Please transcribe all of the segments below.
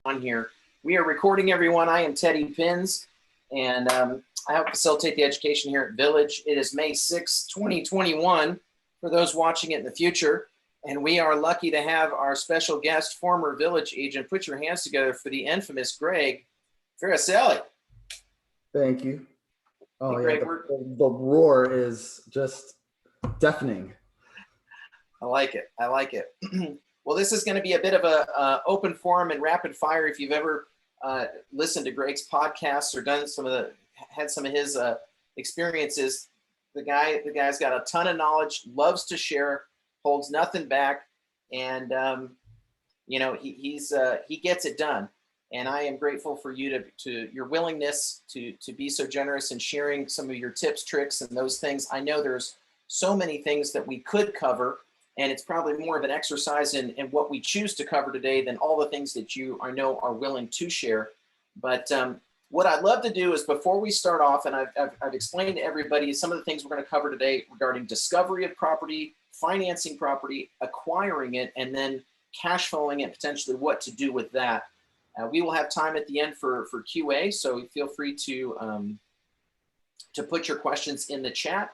on here. We are recording, everyone. I am Teddy Pins, and I help facilitate the education here at Village. It is May 6, 2021, for those watching it in the future. And we are lucky to have our special guest, former Village agent. Put your hands together for the infamous Greg Faracelli. Thank you. Oh, hey, yeah, Greg, the roar is just deafening. I like it. I like it. Well, this is going to be a bit of a open forum and rapid fire. If you've ever listened to Greg's podcasts or had some of his experiences, the guy's got a ton of knowledge, loves to share, holds nothing back, and he gets it done. And I am grateful for you to your willingness to be so generous in sharing some of your tips, tricks, and those things. I know there's so many things that we could cover, and it's probably more of an exercise in what we choose to cover today than all the things that I know are willing to share. But what I'd love to do is, before we start off, and I've explained to everybody some of the things we're going to cover today regarding discovery of property, financing property, acquiring it, and then cash flowing it, potentially what to do with that. We will have time at the end for QA, so feel free to put your questions in the chat.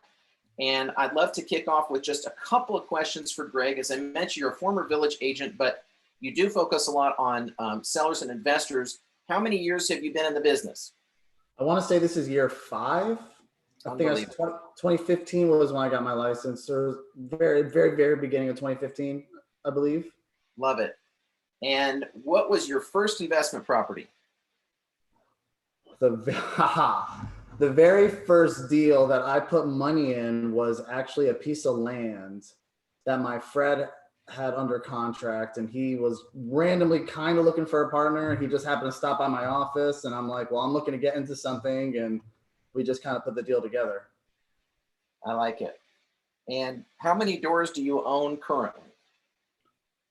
And I'd love to kick off with just a couple of questions for Greg. As I mentioned, you're a former Village agent, but you do focus a lot on sellers and investors. How many years have you been in the business? I want to say this is year 5. I think 2015 was when I got my license, or very, very, very beginning of 2015, I believe. Love it. And what was your first investment property? The very first deal that I put money in was actually a piece of land that my friend had under contract, and he was randomly kind of looking for a partner. He just happened to stop by my office, and I'm like, well, I'm looking to get into something, and we just kind of put the deal together. I like it. And how many doors do you own currently?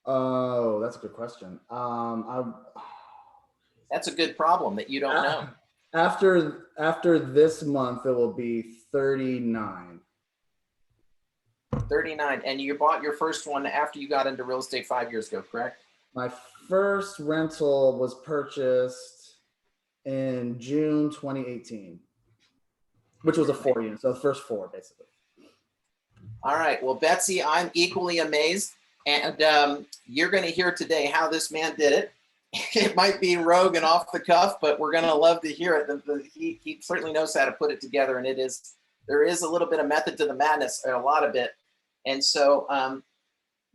Oh, that's a good question. That's a good problem that you don't know. After this month, it will be 39. 39. And you bought your first one after you got into real estate 5 years ago, correct? My first rental was purchased in June 2018, which was a 4 unit. So the first 4, basically. All right. Well, Betsy, I'm equally amazed. And you're going to hear today how this man did it. It might be rogue and off the cuff, but we're going to love to hear it. He certainly knows how to put it together, and there is a little bit of method to the madness, a lot of it. And so,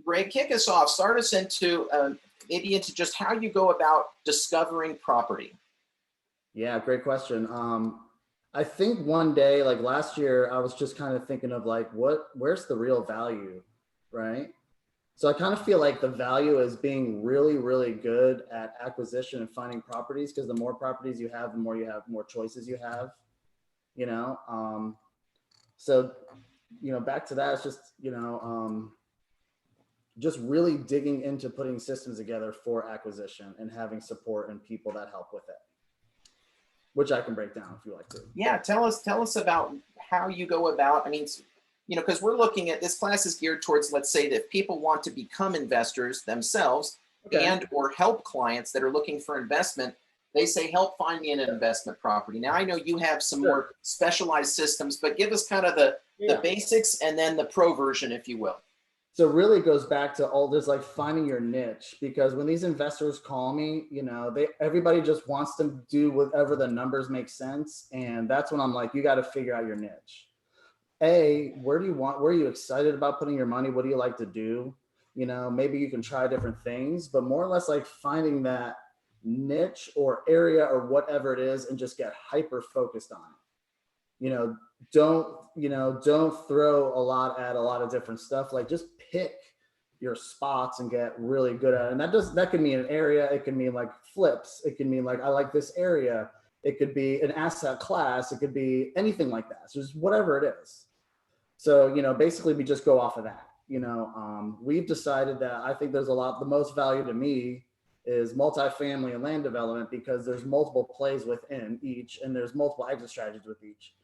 Greg, kick us off. Start us into just how you go about discovering property. Yeah, great question. I think one day, like last year, I was just kind of thinking of like, where's the real value, right? So I kind of feel like the value is being really, really good at acquisition and finding properties, because the more properties you have, the more choices you have, So, back to that, it's just, just really digging into putting systems together for acquisition and having support and people that help with it, which I can break down if you like to. Yeah. Tell us about how you go about, because we're looking at this class is geared towards, let's say, that if people want to become investors themselves, okay, and or help clients that are looking for investment, they say, help find me an investment property. Now, I know you have some more specialized systems, but give us kind of the basics and then the pro version, if you will. So really it goes back to all this, like finding your niche, because when these investors call me, everybody just wants to do whatever the numbers make sense. And that's when I'm like, you got to figure out your niche. Where are you excited about putting your money? What do you like to do? Maybe you can try different things, but more or less like finding that niche or area or whatever it is and just get hyper focused on it. Don't throw a lot at a lot of different stuff. Like just pick your spots and get really good at it. And that could mean an area. It can mean like flips. It can mean like, I like this area. It could be an asset class. It could be anything like that. So just whatever it is. So, basically we just go off of that. We've decided that I think the most value to me is multifamily and land development, because there's multiple plays within each and there's multiple exit strategies with each.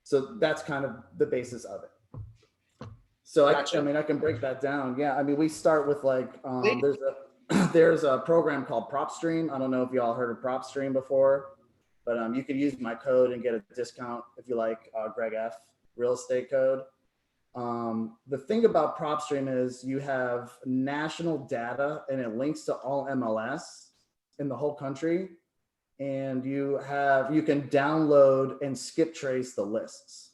So that's kind of the basis of it. So gotcha. I can break that down. Yeah. We start with like, there's a program called PropStream. I don't know if y'all heard of PropStream before, but you can use my code and get a discount if you like Greg F real estate code. The thing about PropStream is you have national data and it links to all MLS in the whole country. And you can download and skip trace the lists.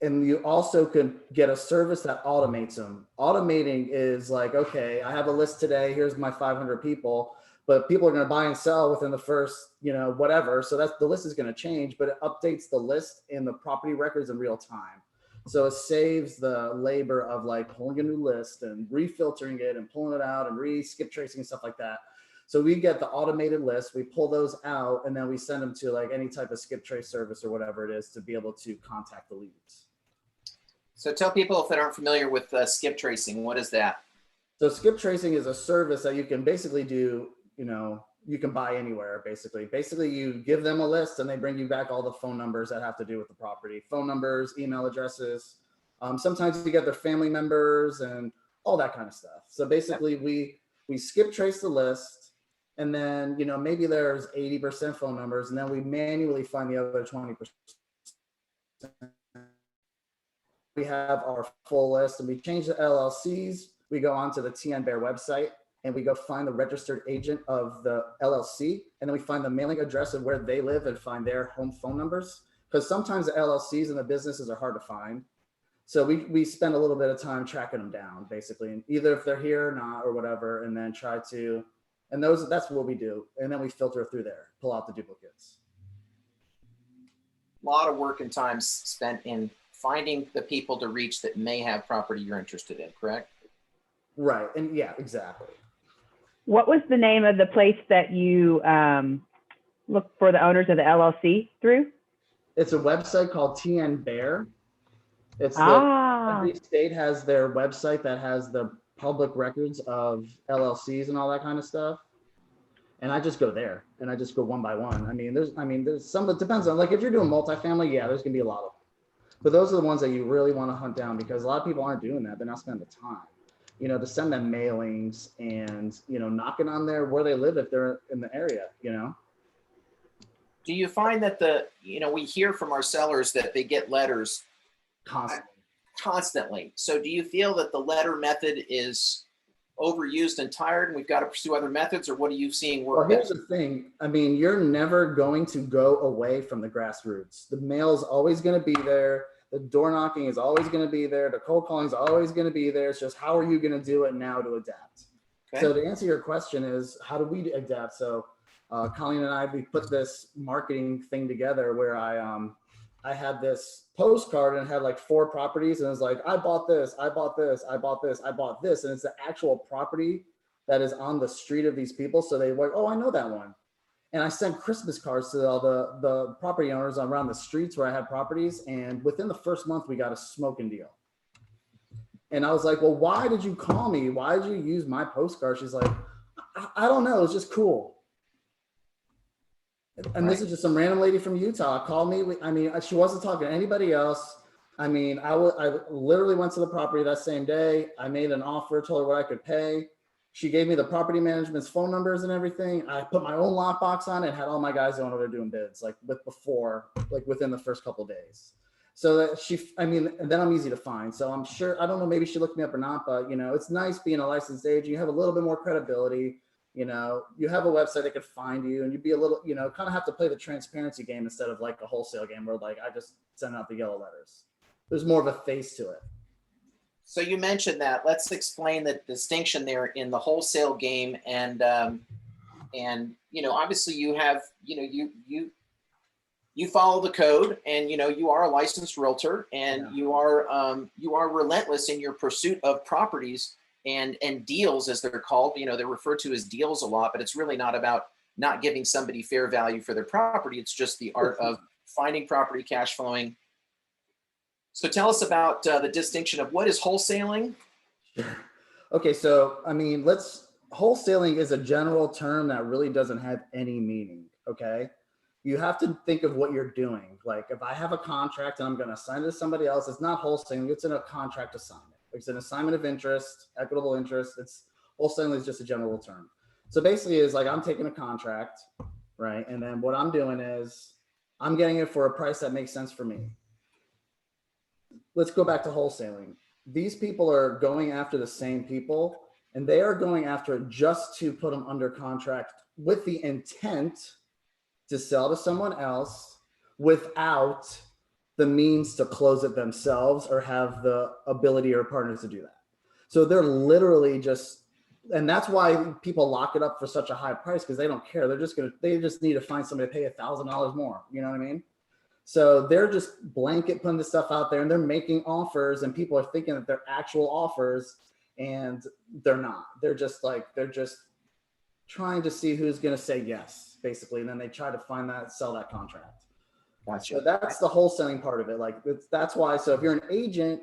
And you also could get a service that automates them. Automating is like, okay, I have a list today. Here's my 500 people, but people are going to buy and sell within the first, whatever. So that's the list is going to change, but it updates the list in the property records in real time. So it saves the labor of like pulling a new list and refiltering it and pulling it out and skip tracing and stuff like that. So we get the automated list, we pull those out, and then we send them to like any type of skip trace service or whatever it is to be able to contact the leads. So tell people if they aren't familiar with skip tracing, what is that? So skip tracing is a service that you can basically do, you can buy anywhere, basically. Basically, you give them a list and they bring you back all the phone numbers that have to do with the property. Phone numbers, email addresses. Sometimes you get their family members and all that kind of stuff. So basically, we skip trace the list, and then, maybe there's 80% phone numbers, and then we manually find the other 20%. We have our full list, and we change the LLCs. We go onto the TN Bear website and we go find the registered agent of the LLC. And then we find the mailing address of where they live and find their home phone numbers. Because sometimes the LLCs and the businesses are hard to find. So we spend a little bit of time tracking them down, basically, and either if they're here or not or whatever, and then that's what we do. And then we filter through there, pull out the duplicates. A lot of work and time spent in finding the people to reach that may have property you're interested in, correct? Right. And yeah, exactly. What was the name of the place that you look for the owners of the LLC through? It's a website called TN Bear. Every state has their website that has the public records of LLCs and all that kind of stuff. And I just go there and I just go one by one. There's some, it depends on, like, if you're doing multifamily, yeah, there's gonna be a lot of them. But those are the ones that you really want to hunt down, because a lot of people aren't doing that. They're not spending the time, to send them mailings and, knocking on where they live if they're in the area, Do you find that we hear from our sellers that they get letters constantly. So do you feel that the letter method is overused and tired and we've got to pursue other methods, or what are you seeing work? Well, here's the thing. You're never going to go away from the grassroots. The mail is always going to be there. The door knocking is always going to be there. The cold calling is always going to be there. It's just, how are you going to do it now to adapt? Okay. So to answer your question is, how do we adapt? So Colleen and I, we put this marketing thing together where I had this postcard and it had like 4 properties, and it was like, I bought this, I bought this, I bought this, I bought this. And it's the actual property that is on the street of these people. So they were like, oh, I know that one. And I sent Christmas cards to all the property owners around the streets where I had properties. And within the first month, we got a smoking deal. And I was like, well, why did you call me? Why did you use my postcard? She's like, I don't know. It's just cool. And this is just some random lady from Utah called me. She wasn't talking to anybody else. I literally went to the property that same day. I made an offer, told her what I could pay. She gave me the property management's phone numbers and everything. I put my own lockbox on it, had all my guys going over there doing bids, within the first couple of days. So that and then I'm easy to find. So I'm sure, I don't know, maybe she looked me up or not, but it's nice being a licensed agent. You have a little bit more credibility. You have a website that could find you, and you'd be a little, kind of have to play the transparency game instead of like a wholesale game where like I just send out the yellow letters. There's more of a face to it. So you mentioned that. Let's explain the distinction there in the wholesale game, and obviously you have you follow the code, and you are a licensed realtor, and you are relentless in your pursuit of properties and deals, as they're called. They're referred to as deals a lot, but it's really not about not giving somebody fair value for their property. It's just the art of finding property, cash flowing. So tell us about the distinction of what is wholesaling. Okay, so wholesaling is a general term that really doesn't have any meaning. Okay, you have to think of what you're doing. Like if I have a contract and I'm going to assign it to somebody else, it's not wholesaling. It's in a contract assignment. It's an assignment of interest, equitable interest. Wholesaling is just a general term. So basically it's like I'm taking a contract, right? And then what I'm doing is I'm getting it for a price that makes sense for me. Let's go back to wholesaling. These people are going after the same people, and they are going after it just to put them under contract with the intent to sell to someone else without the means to close it themselves or have the ability or partners to do that. So they're literally just, and that's why people lock it up for such a high price, because they don't care. They just need to find somebody to pay $1,000 more. You know what I mean? So they're just blanket putting this stuff out there, and they're making offers, and people are thinking that they're actual offers, and they're not. They're just trying to see who's going to say yes, basically. And then they try to sell that contract. Gotcha. So that's the wholesaling part of it. Like that's why. So if you're an agent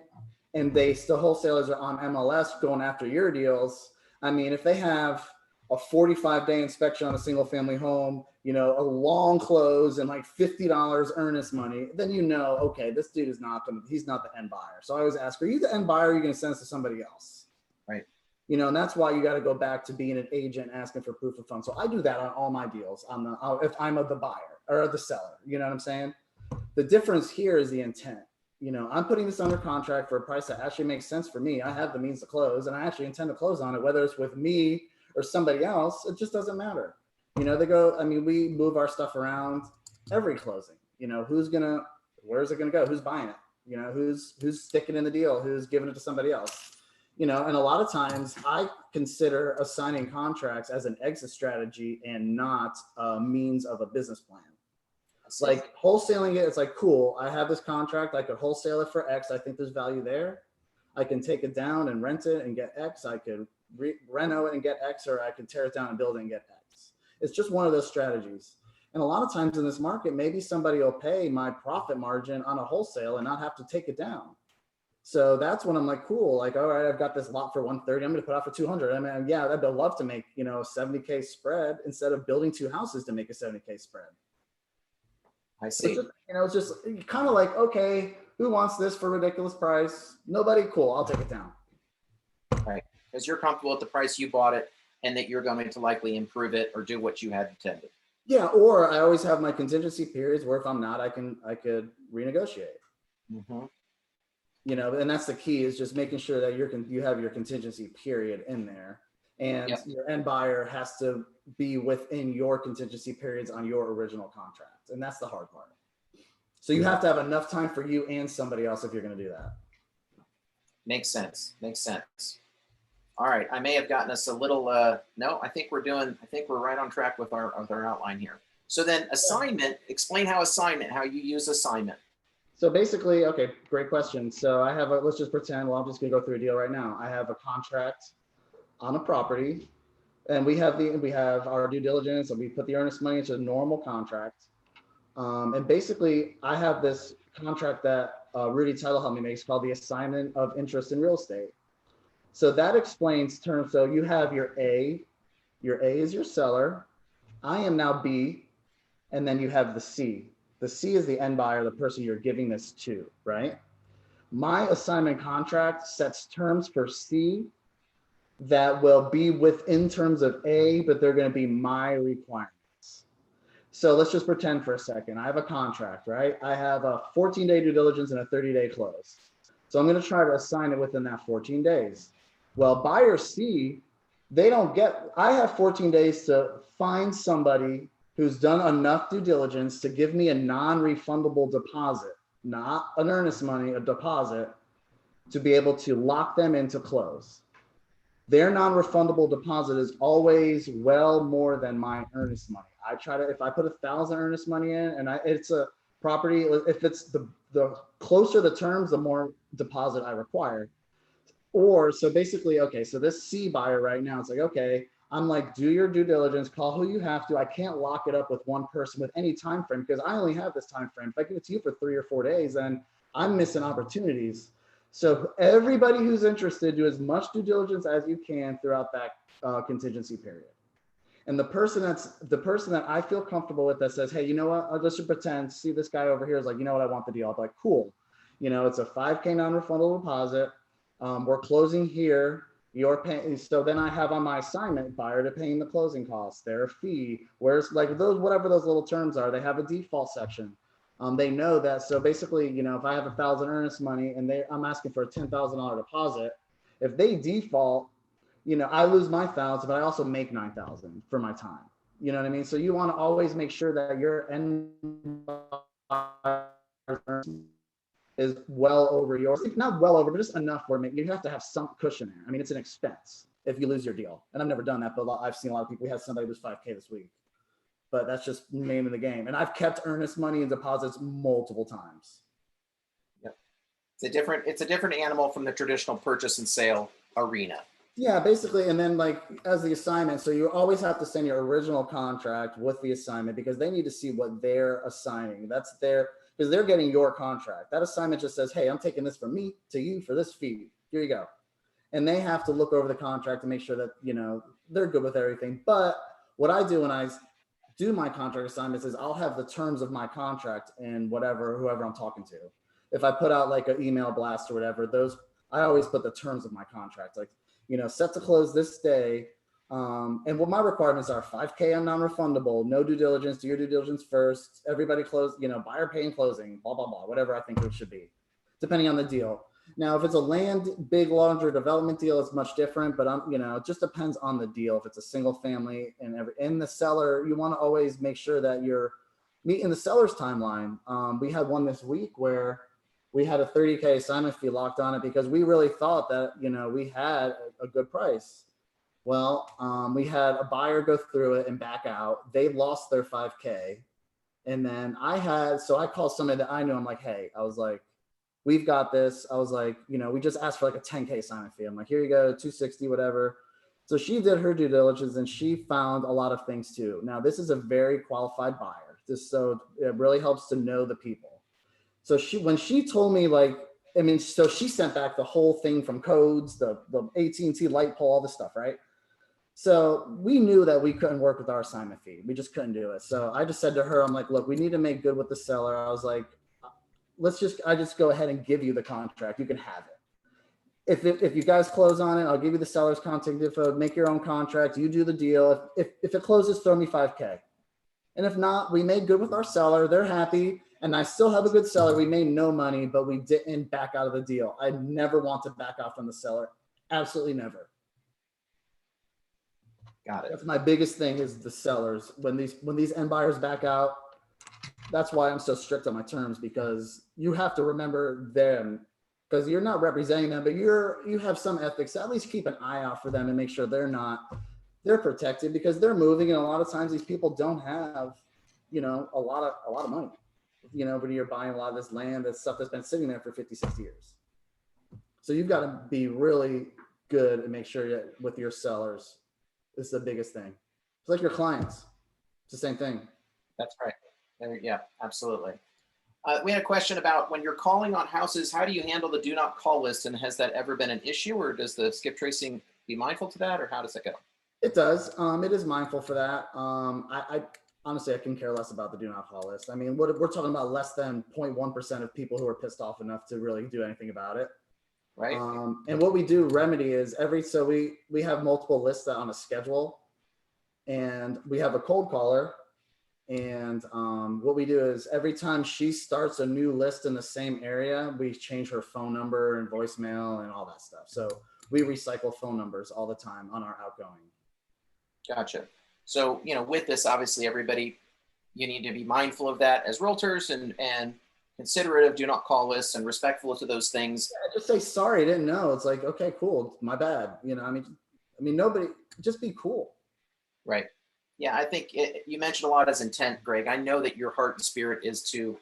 and the wholesalers are on MLS going after your deals, I mean, if they have a 45-day inspection on a single family home, a long close and like $50 earnest money, then okay, this dude is he's not the end buyer. So I always ask, are you the end buyer, or are you going to send this to somebody else? Right. And that's why you got to go back to being an agent asking for proof of funds. So I do that on all my deals. If I'm the buyer or the seller, you know what I'm saying? The difference here is the intent. I'm putting this under contract for a price that actually makes sense for me. I have the means to close, and I actually intend to close on it, whether it's with me or somebody else. It just doesn't matter. We move our stuff around every closing. Where's it gonna go? Who's buying it? Who's sticking in the deal? Who's giving it to somebody else? And a lot of times I consider assigning contracts as an exit strategy and not a means of a business plan. It's like wholesaling it. It's like, cool, I have this contract. I could wholesale it for X. I think there's value there. I can take it down and rent it and get X. I could reno it and get X, or I can tear it down and build it and get X. It's just one of those strategies. And a lot of times in this market, maybe somebody will pay my profit margin on a wholesale and not have to take it down. So that's when I'm like, cool, like, all right, I've got this lot for 130. I'm going to put out for 200. I mean, yeah, I'd love to make, a 70K spread instead of building 2 houses to make a 70K spread. I see. It's just kind of like, okay, who wants this for a ridiculous price? Nobody. Cool. I'll take it down. Right. Because you're comfortable at the price you bought it, and that you're going to likely improve it or do what you had intended. Yeah. Or I always have my contingency periods where if I'm not, I could renegotiate. Mm-hmm. And that's the key, is just making sure that you have your contingency period in there, and your end buyer has to be within your contingency periods on your original contract. And that's the hard part. So you have to have enough time for you and somebody else if you're going to do that. Makes sense. All right. I may have gotten us a little, no, I think we're right on track with our outline here. So then assignment, explain how you use assignment. So basically, okay, great question. So I have let's just pretend, I'm just gonna go through a deal right now. I have a contract on a property, and we have our due diligence, and we put the earnest money into a normal contract. And basically I have this contract that Rudy Title helped me make. It's called the assignment of interest in real estate. So that explains terms. So you have your A is your seller. I am now B, and then you have the C. The C is the end buyer, the person you're giving this to, right? My assignment contract sets terms for C that will be within terms of A, but they're going to be my requirements. So let's just pretend for a second. I have a contract, right? I have a 14-day due diligence and a 30-day close. So I'm going to try to assign it within that 14 days. Well, buyer C, I have 14 days to find somebody who's done enough due diligence to give me a non-refundable deposit, not an earnest money, a deposit, to be able to lock them into close. Their non-refundable deposit is always well more than my earnest money. If I put 1,000 earnest money in, and it's a property, if it's the closer the terms, the more deposit I require. So basically, okay, so this C buyer right now, it's like, okay, I'm like, do your due diligence, call who you have to. I can't lock it up with one person with any time frame, because I only have this time frame. If I give it to you for 3 or 4 days, then I'm missing opportunities. So everybody who's interested, do as much due diligence as you can throughout that contingency period. And the person that I feel comfortable with that says, hey, you know what? I'll just pretend, see this guy over here is like, you know what? I want the deal. I'll be like, cool. It's a $5K non-refundable deposit. We're closing here. You're paying, so then I have on my assignment, buyer to paying the closing costs, their fee, where's like those, whatever those little terms are, they have a default section. They know that. So basically, you know, if I have 1,000 earnest money and I'm asking for a $10,000 deposit, if they default, you know, I lose my 1,000, but I also make 9,000 for my time. You know what I mean? So you want to always make sure that your end is well over yours, not well over, but just enough where you have to have some cushion there. I mean, it's an expense if you lose your deal. And I've never done that, but I've seen a lot of people. We had somebody lose 5K this week, but that's just name of the game. And I've kept earnest money and deposits multiple times. Yep. It's a different animal from the traditional purchase and sale arena. Yeah, basically. And then like as the assignment, so you always have to send your original contract with the assignment because they need to see what they're assigning. That's their, because they're getting your contract. That assignment just says, hey, I'm taking this from me to you for this fee. Here you go. And they have to look over the contract to make sure that, you know, they're good with everything. But what I do when I do my contract assignments is I'll have the terms of my contract and whoever I'm talking to. If I put out like an email blast or whatever, I always put the terms of my contract, like, you know, set to close this day. And what my requirements are: 5K on non-refundable, no due diligence, do your due diligence first, everybody close, you know, buyer paying closing, blah, blah, blah, whatever I think it should be, depending on the deal. Now, if it's a big, larger development deal, it's much different, but you know, it just depends on the deal. If it's a single family and the seller, you want to always make sure that you're meeting the seller's timeline. We had one this week where we had a 30K assignment fee locked on it because we really thought that, you know, we had a good price. Well, we had a buyer go through it and back out. They lost their 5K. And then so I called somebody that I knew. I'm like, hey, I was like, we've got this. I was like, you know, we just asked for like a 10K assignment fee. I'm like, here you go, 260, whatever. So she did her due diligence and she found a lot of things too. Now, this is a very qualified buyer. So it really helps to know the people. So when she told me, like, I mean, so she sent back the whole thing from codes, the AT&T light pole, all this stuff, right? So we knew that we couldn't work with our assignment fee. We just couldn't do it. So I just said to her, I'm like, look, we need to make good with the seller. I was like, I just go ahead and give you the contract. You can have it. If you guys close on it, I'll give you the seller's contact info, make your own contract. You do the deal. If it closes, throw me 5K. And if not, we made good with our seller. They're happy. And I still have a good seller. We made no money, but we didn't back out of the deal. I never want to back out from the seller. Absolutely never. Got it. That's my biggest thing is the sellers. When these end buyers back out, that's why I'm so strict on my terms, because you have to remember them, because you're not representing them, but you have some ethics. At least keep an eye out for them and make sure they're protected, because they're moving. And a lot of times these people don't have, you know, a lot of money. You know, when you're buying a lot of this land, that stuff that's been sitting there for 50, 60 years. So you've got to be really good and make sure with your sellers. This is the biggest thing. It's like your clients. It's the same thing. That's right. Yeah, absolutely. We had a question about when you're calling on houses, how do you handle the do not call list? And has that ever been an issue, or does the skip tracing be mindful to that, or how does it go? It does. It is mindful for that. I honestly, I can care less about the do not call list. I mean, we're talking about less than 0.1% of people who are pissed off enough to really do anything about it. Right. And what we do remedy is so we have multiple lists on a schedule, and we have a cold caller. And what we do is every time she starts a new list in the same area, we change her phone number and voicemail and all that stuff. So we recycle phone numbers all the time on our outgoing. Gotcha. So, you know, with this, obviously, everybody, you need to be mindful of that as realtors and considerate of do not call lists and respectful to those things. Yeah, just say, sorry, I didn't know. It's like, okay, cool. My bad. You know, I mean, nobody, just be cool. Right. Yeah, I think you mentioned a lot as intent, Greg. I know that your heart and spirit is to,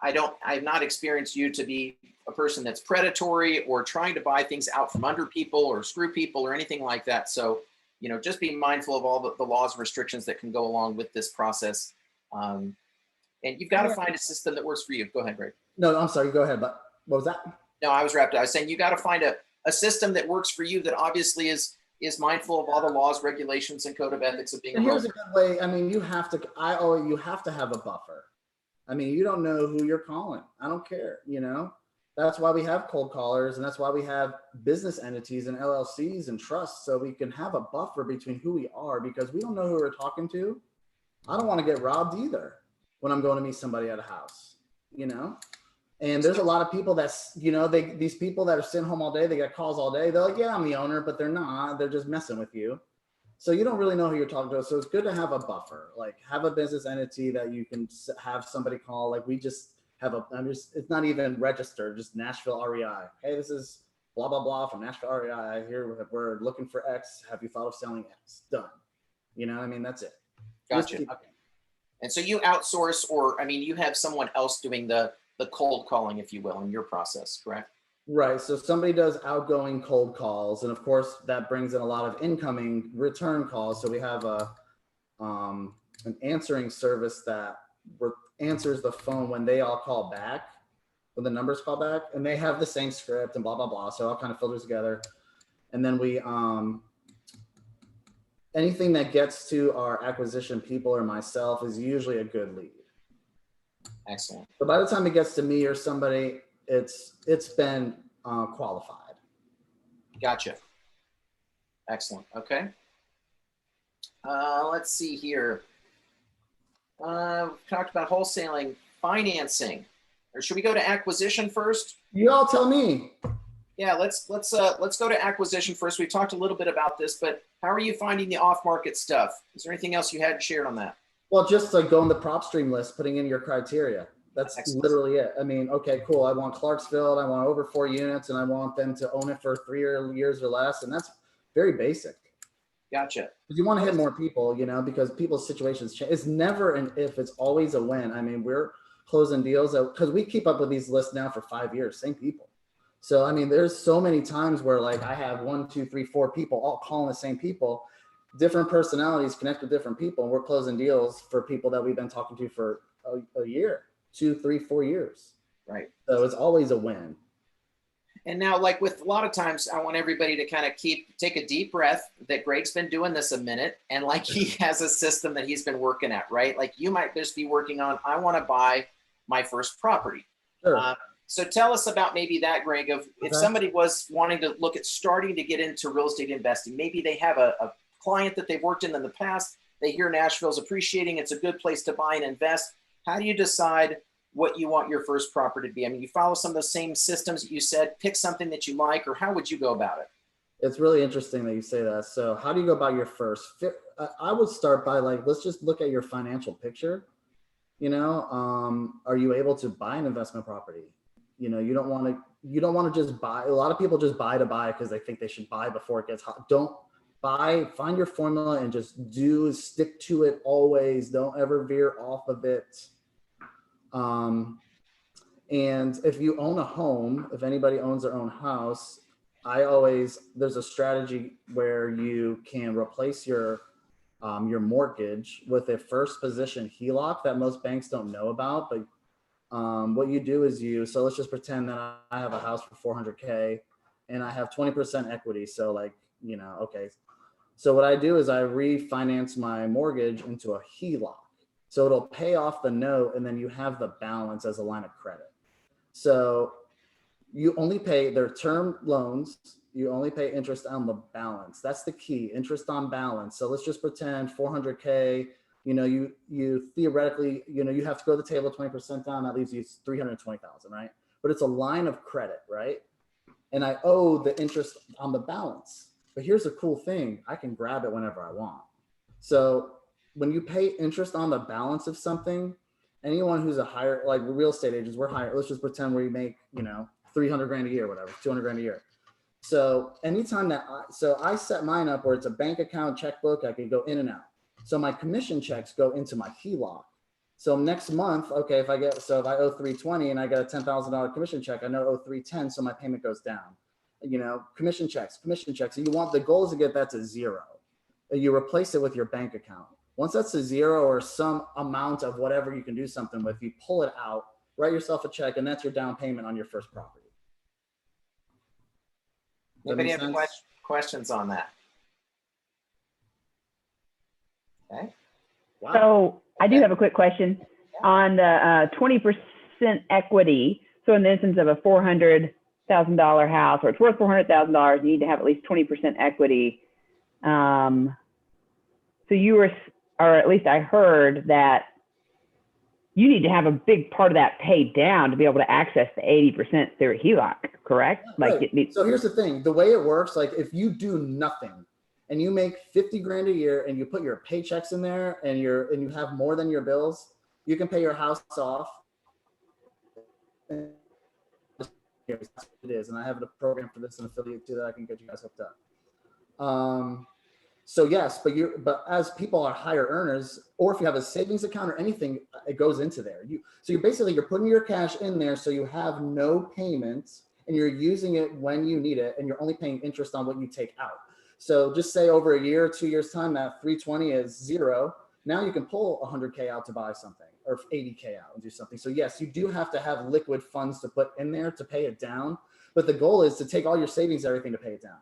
I've not experienced you to be a person that's predatory or trying to buy things out from under people or screw people or anything like that. So, you know, just be mindful of all the laws and restrictions that can go along with this process. And you've got to find a system that works for you. Go ahead, Greg. No, I'm sorry. Go ahead. But what was that? No, I was wrapped up. I was saying you got to find a system that works for you that obviously is mindful of all the laws, regulations, and code of ethics of being a here's realtor. a good way. I mean, you have to have a buffer. I mean, you don't know who you're calling. I don't care, you know? That's why we have cold callers, and that's why we have business entities and LLCs and trusts, so we can have a buffer between who we are, because we don't know who we're talking to. I don't want to get robbed either when I'm going to meet somebody at a house, you know? And there's a lot of people that's, you know, these people that are sitting home all day, they get calls all day. They're like, yeah, I'm the owner, but they're not. They're just messing with you. So you don't really know who you're talking to. So it's good to have a buffer, like have a business entity that you can have somebody call. Like we just have it's not even registered, just Nashville REI. Hey, this is blah, blah, blah from Nashville REI. Here we're looking for X. Have you thought of selling X? Done. You know what I mean? That's it. Gotcha. Okay. And so you outsource, or, I mean, you have someone else doing the cold calling, if you will, in your process, correct? Right. So somebody does outgoing cold calls, and of course that brings in a lot of incoming return calls. So we have an answering service that answers the phone when they all call back, when the numbers call back, and they have the same script and blah blah blah. So it all kind of filters together, and then we anything that gets to our acquisition people or myself is usually a good lead. Excellent. So by the time it gets to me or somebody, it's been qualified. Gotcha. Excellent. Okay. Let's see here. We've talked about wholesaling, financing, or should we go to acquisition first? You all tell me. Yeah, let's go to acquisition first. We talked a little bit about this, but how are you finding the off-market stuff? Is there anything else you hadn't shared on that? Well, just like go on the prop stream list, putting in your criteria. That's Excellent. literally it. I mean, okay, cool. I want Clarksville. I want over 4 units, and I want them to own it for 3 years or less. And that's very basic. Gotcha. You want to hit more people, you know, because people's situations change. It's never an if, it's always a when. I mean, we're closing deals because we keep up with these lists now for 5 years, same people. So, I mean, there's so many times where like I have 1, 2, 3, 4 people all calling the same people, different personalities connect with different people. And we're closing deals for people that we've been talking to for a year, 2, 3, 4 years. Right. So it's always a win. And now, like with a lot of times, I want everybody to kind of take a deep breath, that Greg's been doing this a minute, and like he has a system that he's been working at, right? Like you might just be working on, I want to buy my first property. Sure. So tell us about maybe that, Greg, of if somebody was wanting to look at starting to get into real estate investing, maybe they have a client that they've worked in the past, they hear Nashville's appreciating, it's a good place to buy and invest. How do you decide what you want your first property to be? I mean, you follow some of the same systems that you said, pick something that you like, or how would you go about it? It's really interesting that you say that. So how do you go about your first? I would start by like, let's just look at your financial picture. You know, are you able to buy an investment property? You know, you don't want to just buy. A lot of people just buy to buy because they think they should buy before it gets hot. Don't buy, find your formula and just stick to it always. Don't ever veer off of it. And if you own a home, if anybody owns their own house, there's a strategy where you can replace your mortgage with a first position HELOC that most banks don't know about. But what you do is so let's just pretend that I have a house for $400K and I have 20% equity. So like, you know, okay. So what I do is I refinance my mortgage into a HELOC. So it'll pay off the note and then you have the balance as a line of credit. So you only pay their term loans. You only pay interest on the balance. That's the key, interest on balance. So let's just pretend 400K, you know, you theoretically, you know, you have to go to the table 20% down. That leaves you 320,000, right? But it's a line of credit, right? And I owe the interest on the balance. But here's the cool thing. I can grab it whenever I want. So when you pay interest on the balance of something, anyone who's a higher, like real estate agents, we're higher. Let's just pretend we make, you know, 300 grand a year, whatever, 200 grand a year. So anytime I set mine up where it's a bank account, checkbook, I can go in and out. So my commission checks go into my HELOC. So next month, okay, if I owe 320 and I get a $10,000 commission check, I know I owe 310, so my payment goes down. You know, commission checks. And the goal is to get that to zero. You replace it with your bank account. Once that's a zero or some amount of whatever you can do something with, you pull it out, write yourself a check, and that's your down payment on your first property. Anybody have questions on that? Okay. Wow. So I do have a quick question on the 20% equity. So in the instance of a $400,000 house, or it's worth $400,000, you need to have at least 20% equity. So you were, or at least I heard that you need to have a big part of that paid down to be able to access the 80% through a HELOC, correct? Like Right. it needs. So here's the thing, the way it works, like if you do nothing and you make 50 grand a year and you put your paychecks in there and you have more than your bills, you can pay your house off. And that's what it is. And I have a program for this, an affiliate too, that I can get you guys hooked up. So yes, but as people are higher earners, or if you have a savings account or anything, it goes into there. So you're putting your cash in there, so you have no payments and you're using it when you need it, and you're only paying interest on what you take out. So just say over a year or 2 years time, that 320 is zero. Now you can pull 100K out to buy something, or 80K out and do something. So yes, you do have to have liquid funds to put in there to pay it down. But the goal is to take all your savings, everything, to pay it down.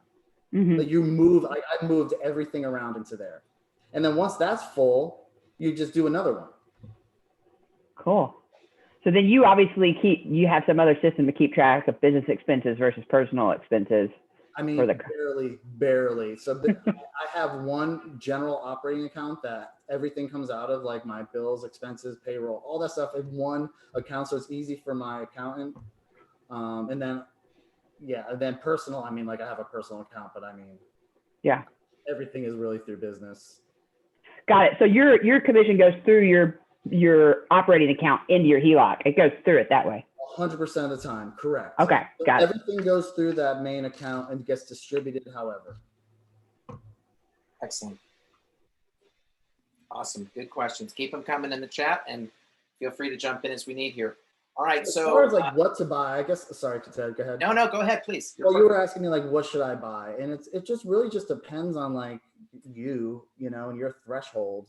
Mm-hmm. That you move, I moved everything around into there. And then once that's full, you just do another one. Cool. So then you obviously you have some other system to keep track of business expenses versus personal expenses. I mean, barely. So I have one general operating account that everything comes out of, like my bills, expenses, payroll, all that stuff in one account. So it's easy for my accountant. And then personal, I mean, like I have a personal account, but I mean, yeah, everything is really through business. Got it. So your commission goes through your operating account into your HELOC. It goes through it that way. 100% of the time, correct. Okay, so got it. Everything goes through that main account and gets distributed however. Excellent. Awesome. Good questions. Keep them coming in the chat, and feel free to jump in as we need here. All right. As so far as like what to buy, I guess, sorry, Ted, go ahead. No, go ahead, please. Well, you were asking me like, what should I buy? And it just really just depends on like you know, and your threshold.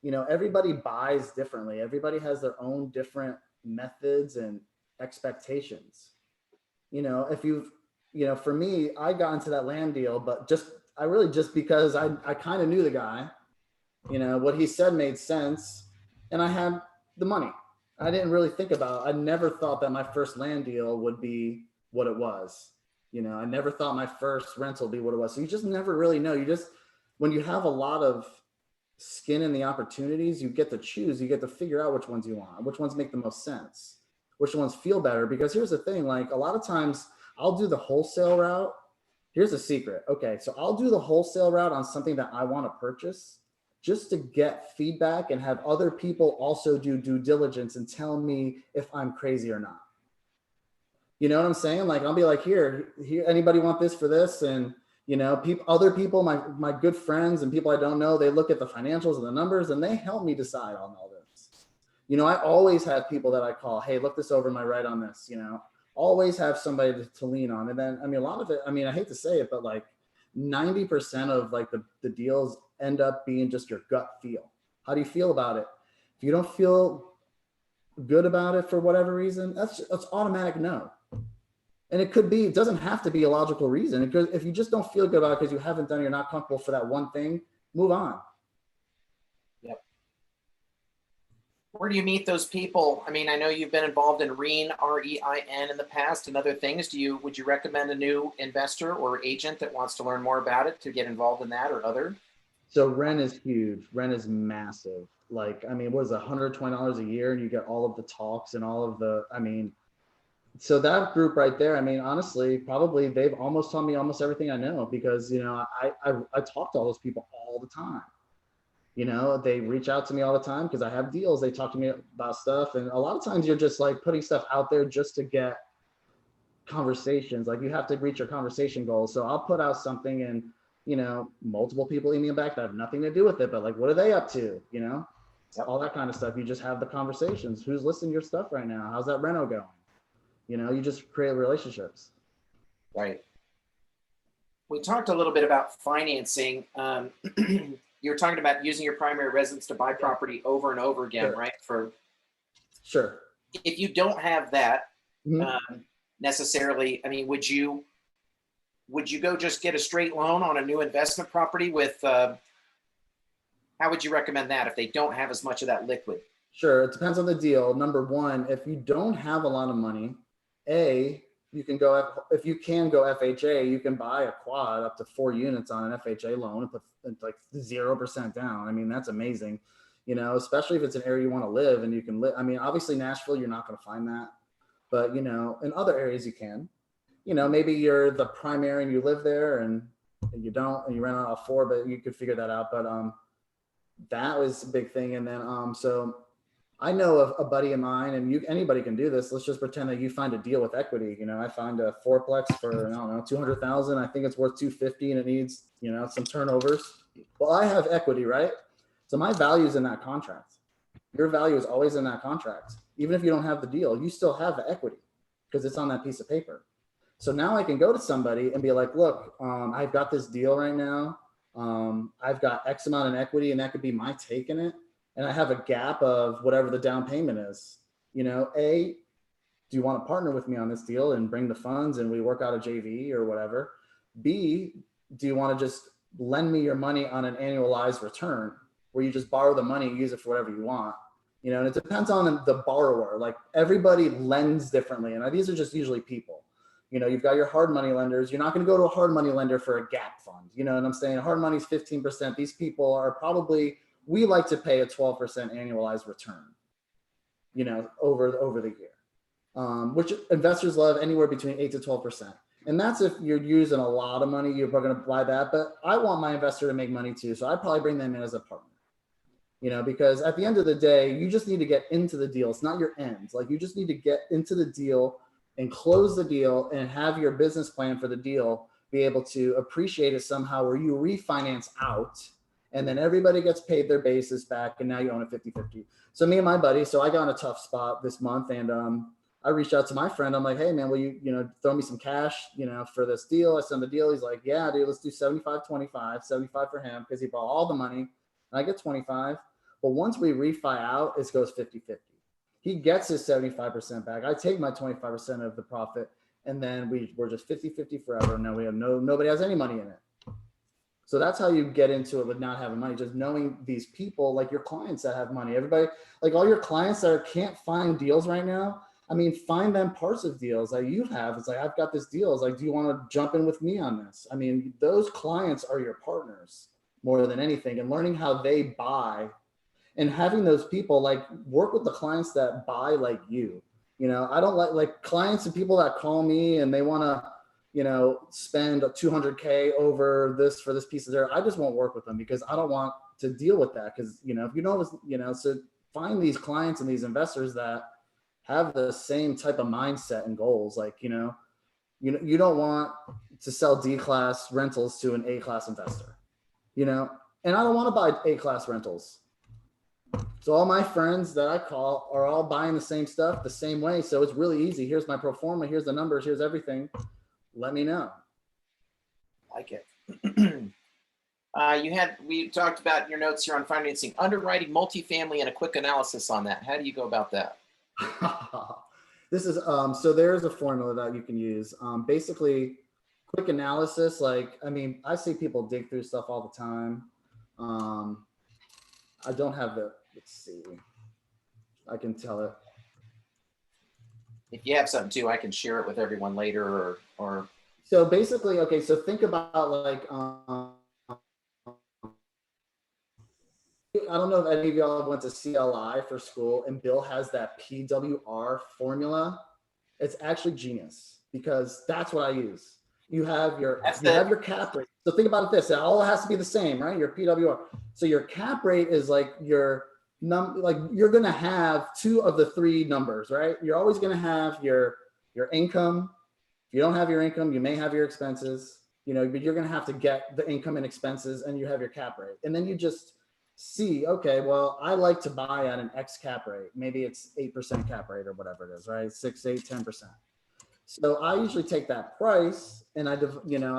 You know, everybody buys differently. Everybody has their own different methods and expectations. You know, for me, I got into that land deal, but just because I kind of knew the guy, you know, what he said made sense, and I had the money. I didn't really think about it. I never thought that my first land deal would be what it was. You know, I never thought my first rental would be what it was. So you just never really know. When you have a lot of skin in the opportunities, you get to choose, you get to figure out which ones you want, which ones make the most sense, which ones feel better. Because here's the thing, like a lot of times I'll do the wholesale route. Here's the secret. Okay, so I'll do the wholesale route on something that I want to purchase, just to get feedback and have other people also do due diligence and tell me if I'm crazy or not. You know what I'm saying? Like, I'll be like, here, anybody want this for this? And, you know, other people, my good friends and people I don't know, they look at the financials and the numbers and they help me decide on all this. You know, I always have people that I call, hey, look this over, am I right on this? You know, always have somebody to lean on. And then, I mean, a lot of it, I mean, I hate to say it, but like 90% of like the deals end up being just your gut feel. How do you feel about it? If you don't feel good about it for whatever reason, that's automatic no. And it doesn't have to be a logical reason. Because if you just don't feel good about it because you haven't done, you're not comfortable for that one thing, move on. Yep. Where do you meet those people? I mean, I know you've been involved in REIN, REIN in the past and other things. Would you recommend a new investor or agent that wants to learn more about it to get involved in that or other? So rent is huge. Rent is massive. Like, I mean, what is it, $120 a year and you get all of the talks and all of the, I mean, so that group right there, I mean, honestly, probably they've almost taught me almost everything I know because, you know, I talk to all those people all the time. You know, they reach out to me all the time because I have deals. They talk to me about stuff. And a lot of times you're just like putting stuff out there just to get conversations. Like you have to reach your conversation goals. So I'll put out something and, you know, multiple people email back that have nothing to do with it, but like, what are they up to? You know, all that kind of stuff. You just have the conversations. Who's listening to your stuff right now? How's that reno going? You know, you just create relationships. Right. We talked a little bit about financing. You were talking about using your primary residence to buy property over and over again, right? Sure. If you don't have that necessarily, I mean, would you go just get a straight loan on a new investment property with, how would you recommend that if they don't have as much of that liquid? Sure. It depends on the deal. Number one, if you don't have a lot of money you can go, if you can go FHA, you can buy a quad up to 4 units on an FHA loan and put like 0% down. I mean, that's amazing, you know, especially if it's an area you want to live and you can live. I mean, obviously Nashville, you're not going to find that, but you know, in other areas you can, you know, maybe you're the primary and you live there and you don't, and you rent out all 4, but you could figure that out. But that was a big thing. And then, so I know of a buddy of mine, and anybody can do this. Let's just pretend that you find a deal with equity. You know, I find a 4-plex for, I don't know, 200,000. I think it's worth 250 and it needs, you know, some turnovers. Well, I have equity, right? So my value is in that contract. Your value is always in that contract. Even if you don't have the deal, you still have the equity because it's on that piece of paper. So now I can go to somebody and be like, look, I've got this deal right now. I've got X amount in equity, and that could be my take in it. And I have a gap of whatever the down payment is. You know, A, do you want to partner with me on this deal and bring the funds and we work out a JV or whatever? B, do you want to just lend me your money on an annualized return where you just borrow the money, use it for whatever you want? You know, and it depends on the borrower. Like everybody lends differently. And these are just usually people. You know, you've got your hard money lenders. You're not going to go to a hard money lender for a gap fund. You know what I'm saying? Hard money is 15%. These people are probably, we like to pay a 12% annualized return, you know, over the year, which investors love, anywhere between 8 to 12%. And that's if you're using a lot of money, you're going to buy that. But I want my investor to make money too. So I'd probably bring them in as a partner, you know, because at the end of the day, you just need to get into the deal. It's not your end. Like you just need to get into the deal and close the deal and have your business plan for the deal be able to appreciate it somehow, where you refinance out and then everybody gets paid their basis back and now you own it 50-50. So me and my buddy, so I got in a tough spot this month, and I reached out to my friend. I'm like, hey man, will you know, throw me some cash, you know, for this deal? I send the deal. He's like, yeah, dude, let's do 75-25, 75 for him because he brought all the money and I get 25. But once we refi out, it goes 50-50. He gets his 75% back. I take my 25% of the profit, and then we're just 50-50 forever. Now we have nobody has any money in it. So that's how you get into it with not having money, just knowing these people, like your clients that have money. Everybody, like all your clients that can't find deals right now, I mean, find them parts of deals that you have. It's like, I've got this deal. It's like, do you want to jump in with me on this? I mean, those clients are your partners more than anything, and learning how they buy and having those people, like, work with the clients that buy like you. You know, I don't like clients and people that call me and they want to, you know, spend 200K over this for this piece of dirt. I just won't work with them because I don't want to deal with that. Because, you know, if you know, you know, so find these clients and these investors that have the same type of mindset and goals. Like, you don't want to sell D-class rentals to an A-class investor, you know, and I don't want to buy A-class rentals. So all my friends that I call are all buying the same stuff the same way. So it's really easy. Here's my pro forma. Here's the numbers. Here's everything. Let me know. Like it. We talked about your notes here on financing, underwriting, multifamily, and a quick analysis on that. How do you go about that? This is, so there's a formula that you can use. Basically, quick analysis. Like, I mean, I see people dig through stuff all the time. I don't have let's see. I can tell it. If you have something too, I can share it with everyone later or. So basically, okay, so think about like, I don't know if any of y'all went to CLI for school, and Bill has that PWR formula. It's actually genius because that's what I use. You have your cap rate. So think about it this, it all has to be the same, right? Your PWR. So your cap rate is like your like you're going to have 2 of the 3 numbers, right? You're always going to have your income. If you don't have your income, you may have your expenses, you know, but you're going to have to get the income and expenses, and you have your cap rate. And then you just see, okay, well, I like to buy at an X cap rate. Maybe it's 8% cap rate or whatever it is, right? 6, 8, 10%. So I usually take that price and I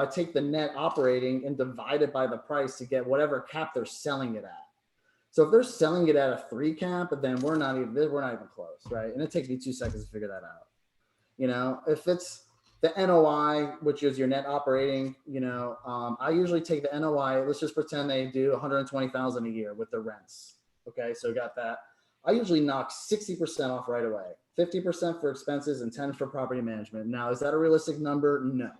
take the net operating and divide it by the price to get whatever cap they're selling it at. So if they're selling it at a 3 cap, then we're not even close, right? And it takes me 2 seconds to figure that out. You know, if it's the NOI, which is your net operating, you know, I usually take the NOI. Let's just pretend they do 120,000 a year with the rents. Okay, so got that. I usually knock 60% off right away. 50% for expenses and 10 for property management. Now, is that a realistic number? No.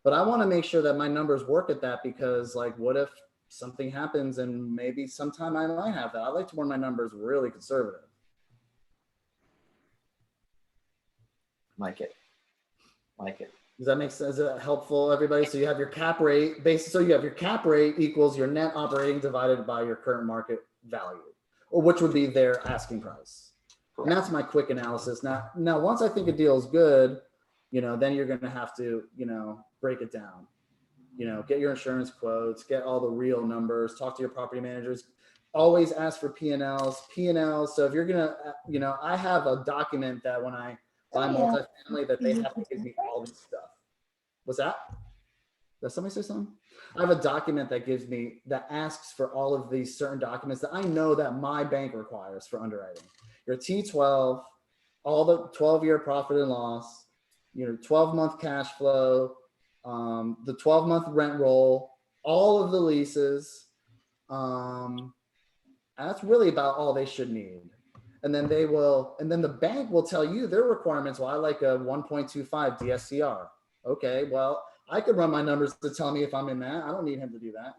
But I want to make sure that my numbers work at that, because like, what if something happens and maybe sometime I might have that? I like to run my numbers really conservative. Like it. Does that make sense? Is that helpful, everybody? So you have your cap rate base. So you have your cap rate equals your net operating divided by your current market value, or which would be their asking price. And that's my quick analysis. Now, once I think a deal is good, then you're going to have to, break it down, get your insurance quotes, get all the real numbers, talk to your property managers, always ask for P&Ls. So if you're going to, I have a document that when I buy multifamily that they have to give me all this stuff. What's that? Does somebody say something? I have a document that asks for all of these certain documents that I know that my bank requires for underwriting. Your T12, all the 12-year profit and loss, 12-month cash flow, the 12-month rent roll, all of the leases. That's really about all they should need. And then the bank will tell you their requirements. Well, I like a 1.25 DSCR. Okay, well, I could run my numbers to tell me if I'm in that. I don't need him to do that,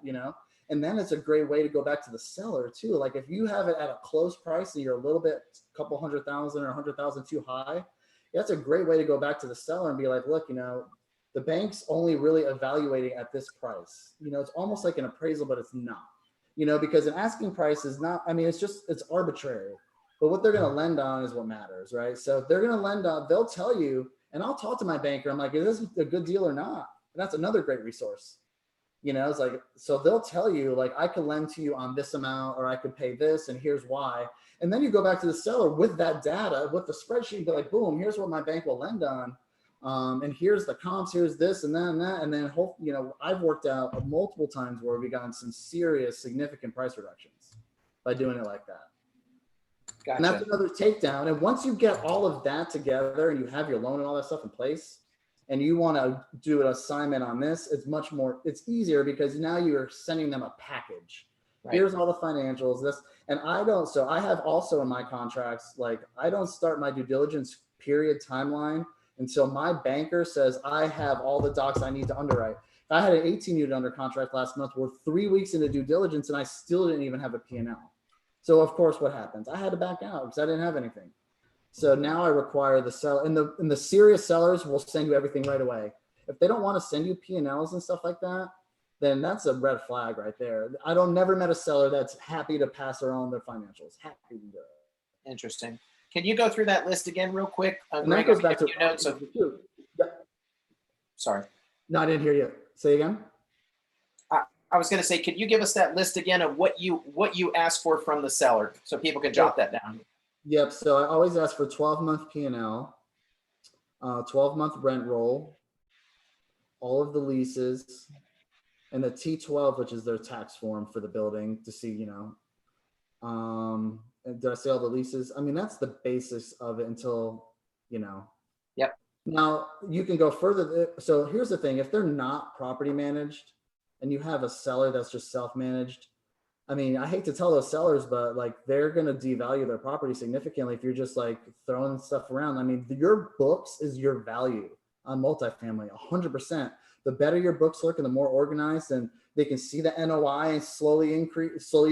And then it's a great way to go back to the seller too. Like if you have it at a close price and you're a little bit, couple 100,000 or 100,000 too high, that's a great way to go back to the seller and be like, look, the bank's only really evaluating at this price. It's almost like an appraisal, but it's not, because an asking price is not, it's arbitrary. But what they're going to lend on is what matters, right? So if they're going to lend on, they'll tell you, and I'll talk to my banker. I'm like, is this a good deal or not? And that's another great resource. It's like, so they'll tell you like, I could lend to you on this amount, or I could pay this, and here's why. And then you go back to the seller with that data, with the spreadsheet, be like, boom, here's what my bank will lend on. And here's the comps, here's this and that and that. And then, I've worked out multiple times where we've gotten some serious, significant price reductions by doing it like that. Gotcha. And that's another takedown. And once you get all of that together and you have your loan and all that stuff in place, and you want to do an assignment on this, it's easier because now you're sending them a package. Right. Here's all the financials, I have also in my contracts, like I don't start my due diligence period timeline until my banker says I have all the docs I need to underwrite. I had an 18 unit under contract last month. We're 3 weeks into due diligence and I still didn't even have a P&L. So of course, what happens? I had to back out because I didn't have anything. So now I require the seller, and the serious sellers will send you everything right away. If they don't want to send you P&Ls and stuff like that, then that's a red flag right there. Never met a seller that's happy to pass around their financials. Happy to do it. Interesting. Can you go through that list again real quick? And that goes back to notes. Sorry. No, I didn't hear you. Say again. I was going to say, could you give us that list again of what you ask for from the seller so people can jot that down? Yep. So I always ask for 12-month P&L, 12-month rent roll, all of the leases, and the T12, which is their tax form for the building to see, did I say all the leases? That's the basis of it until, Yep. Now you can go further. So here's the thing. If they're not property managed and you have a seller that's just self-managed, I hate to tell those sellers, but like they're going to devalue their property significantly if you're just like throwing stuff around. Your books is your value on multifamily, 100%. The better your books look and the more organized, and they can see the NOI slowly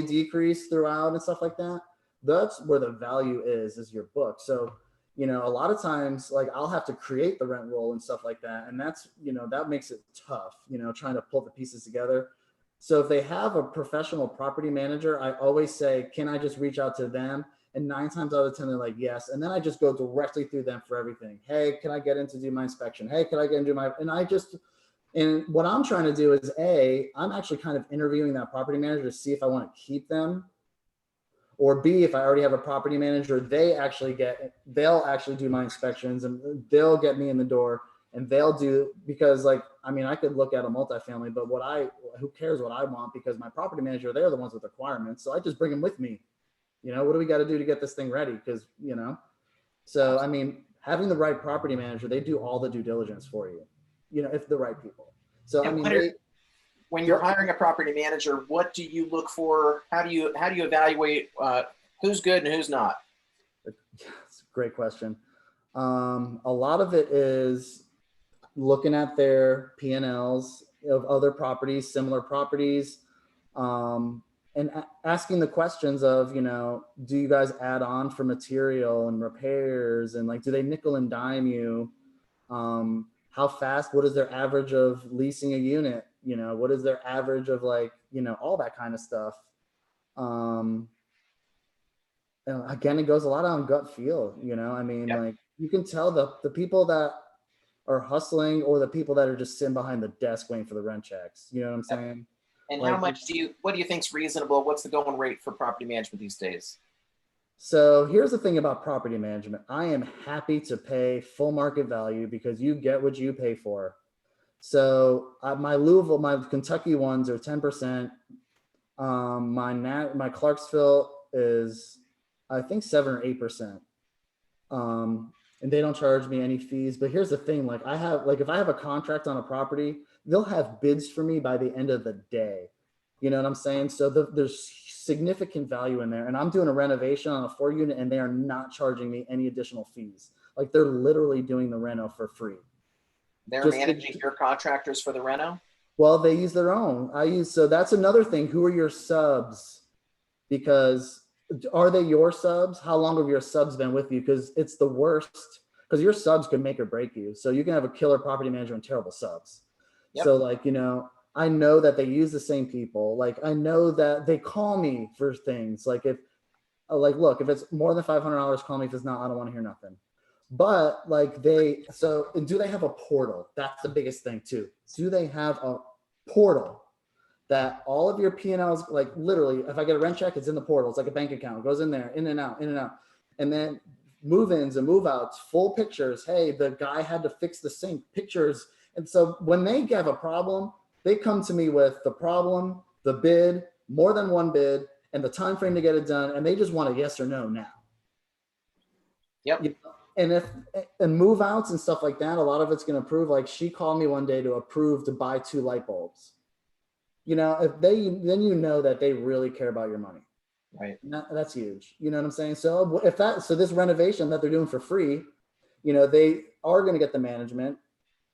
decrease throughout and stuff like that. That's where the value is your book. So, a lot of times, like I'll have to create the rent roll and stuff like that. And that's, that makes it tough, trying to pull the pieces together. So if they have a professional property manager, I always say, can I just reach out to them? And 9 times out of 10, they're like, yes. And then I just go directly through them for everything. Hey, can I get in to do my inspection? Hey, can I get in to do and what I'm trying to do is I'm actually kind of interviewing that property manager to see if I want to keep them, or B, if I already have a property manager, they'll actually do my inspections and they'll get me in the door. And they'll do, because like, I could look at a multifamily, but who cares what I want, because my property manager, they're the ones with requirements. So I just bring them with me. What do we got to do to get this thing ready? Because, so, having the right property manager, they do all the due diligence for you, if the right people. So, when you're hiring a property manager, what do you look for? How do you evaluate who's good and who's not? That's a Great question. A lot of it is looking at their P&Ls of other properties, similar properties, and asking the questions of, you know, do you guys add on for material and repairs, and like, do they nickel and dime you? How fast, what is their average of leasing a unit? You know, what is their average of, like, you know, all that kind of stuff. And again, it goes a lot on gut feel, you know, I mean, Yep. like, you can tell the people that are hustling or the people that are just sitting behind the desk waiting for the rent checks. You know what I'm Yep. saying? And Like, how much what do you think's reasonable? What's the going rate for property management these days? so here's the thing about property management. I am happy to pay full market value because you get what you pay for. So my Louisville, my Kentucky ones are 10%. My Clarksville is, I think, 7 or 8%. And they don't charge me any fees. But here's the thing: like, if I have a contract on a property, they'll have bids for me by the end of the day. You know what I'm saying? So there's significant value in there. And I'm doing a renovation on a 4-unit, and they are not charging me any additional fees. Like, they're literally doing the reno for free. They're Just managing your contractors for the reno? Well, they use their own. So that's another thing. Who are your subs? Because are they your subs? How long have your subs been with you? Because it's the worst, because your subs could make or break you. So you can have a killer property manager and terrible subs. Yep. So, like, you know, I know that they use the same people. Like, I know that they call me for things. Like, look, if it's more than $500, call me. If it's not, I don't want to hear nothing. But like, and do they have a portal? That's the biggest thing too. Do they have a portal that all of your P&Ls, like, literally, if I get a rent check, it's in the portal. It's like a bank account. It goes in there, in and out, in and out. And then move-ins and move-outs, full pictures. Hey, the guy had to fix the sink, pictures. And so when they have a problem, they come to me with the problem, the bid, more than one bid, and the time frame to get it done. And they just want a yes or no now. Yep. You know? And move outs and stuff like that, a lot of it's going to approve. Like, she called me one day to approve to buy 2 light bulbs. You know, then you know that they really care about your money. Right. That's huge. You know what I'm saying? So so this renovation that they're doing for free, you know, they are going to get the management.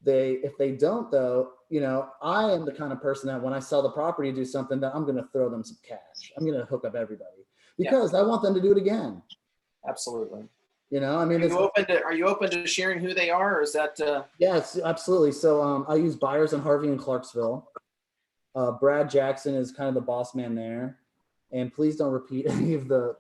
If they don't, though, you know, I am the kind of person that when I sell the property, do something, that I'm going to throw them some cash. I'm going to hook up everybody because I want them to do it again. Absolutely. You know, I mean, are you open to sharing who they are, or is that? Yes, absolutely. So I use Byers and Harvey in Clarksville. Brad Jackson is kind of the boss man there. And please don't repeat any of the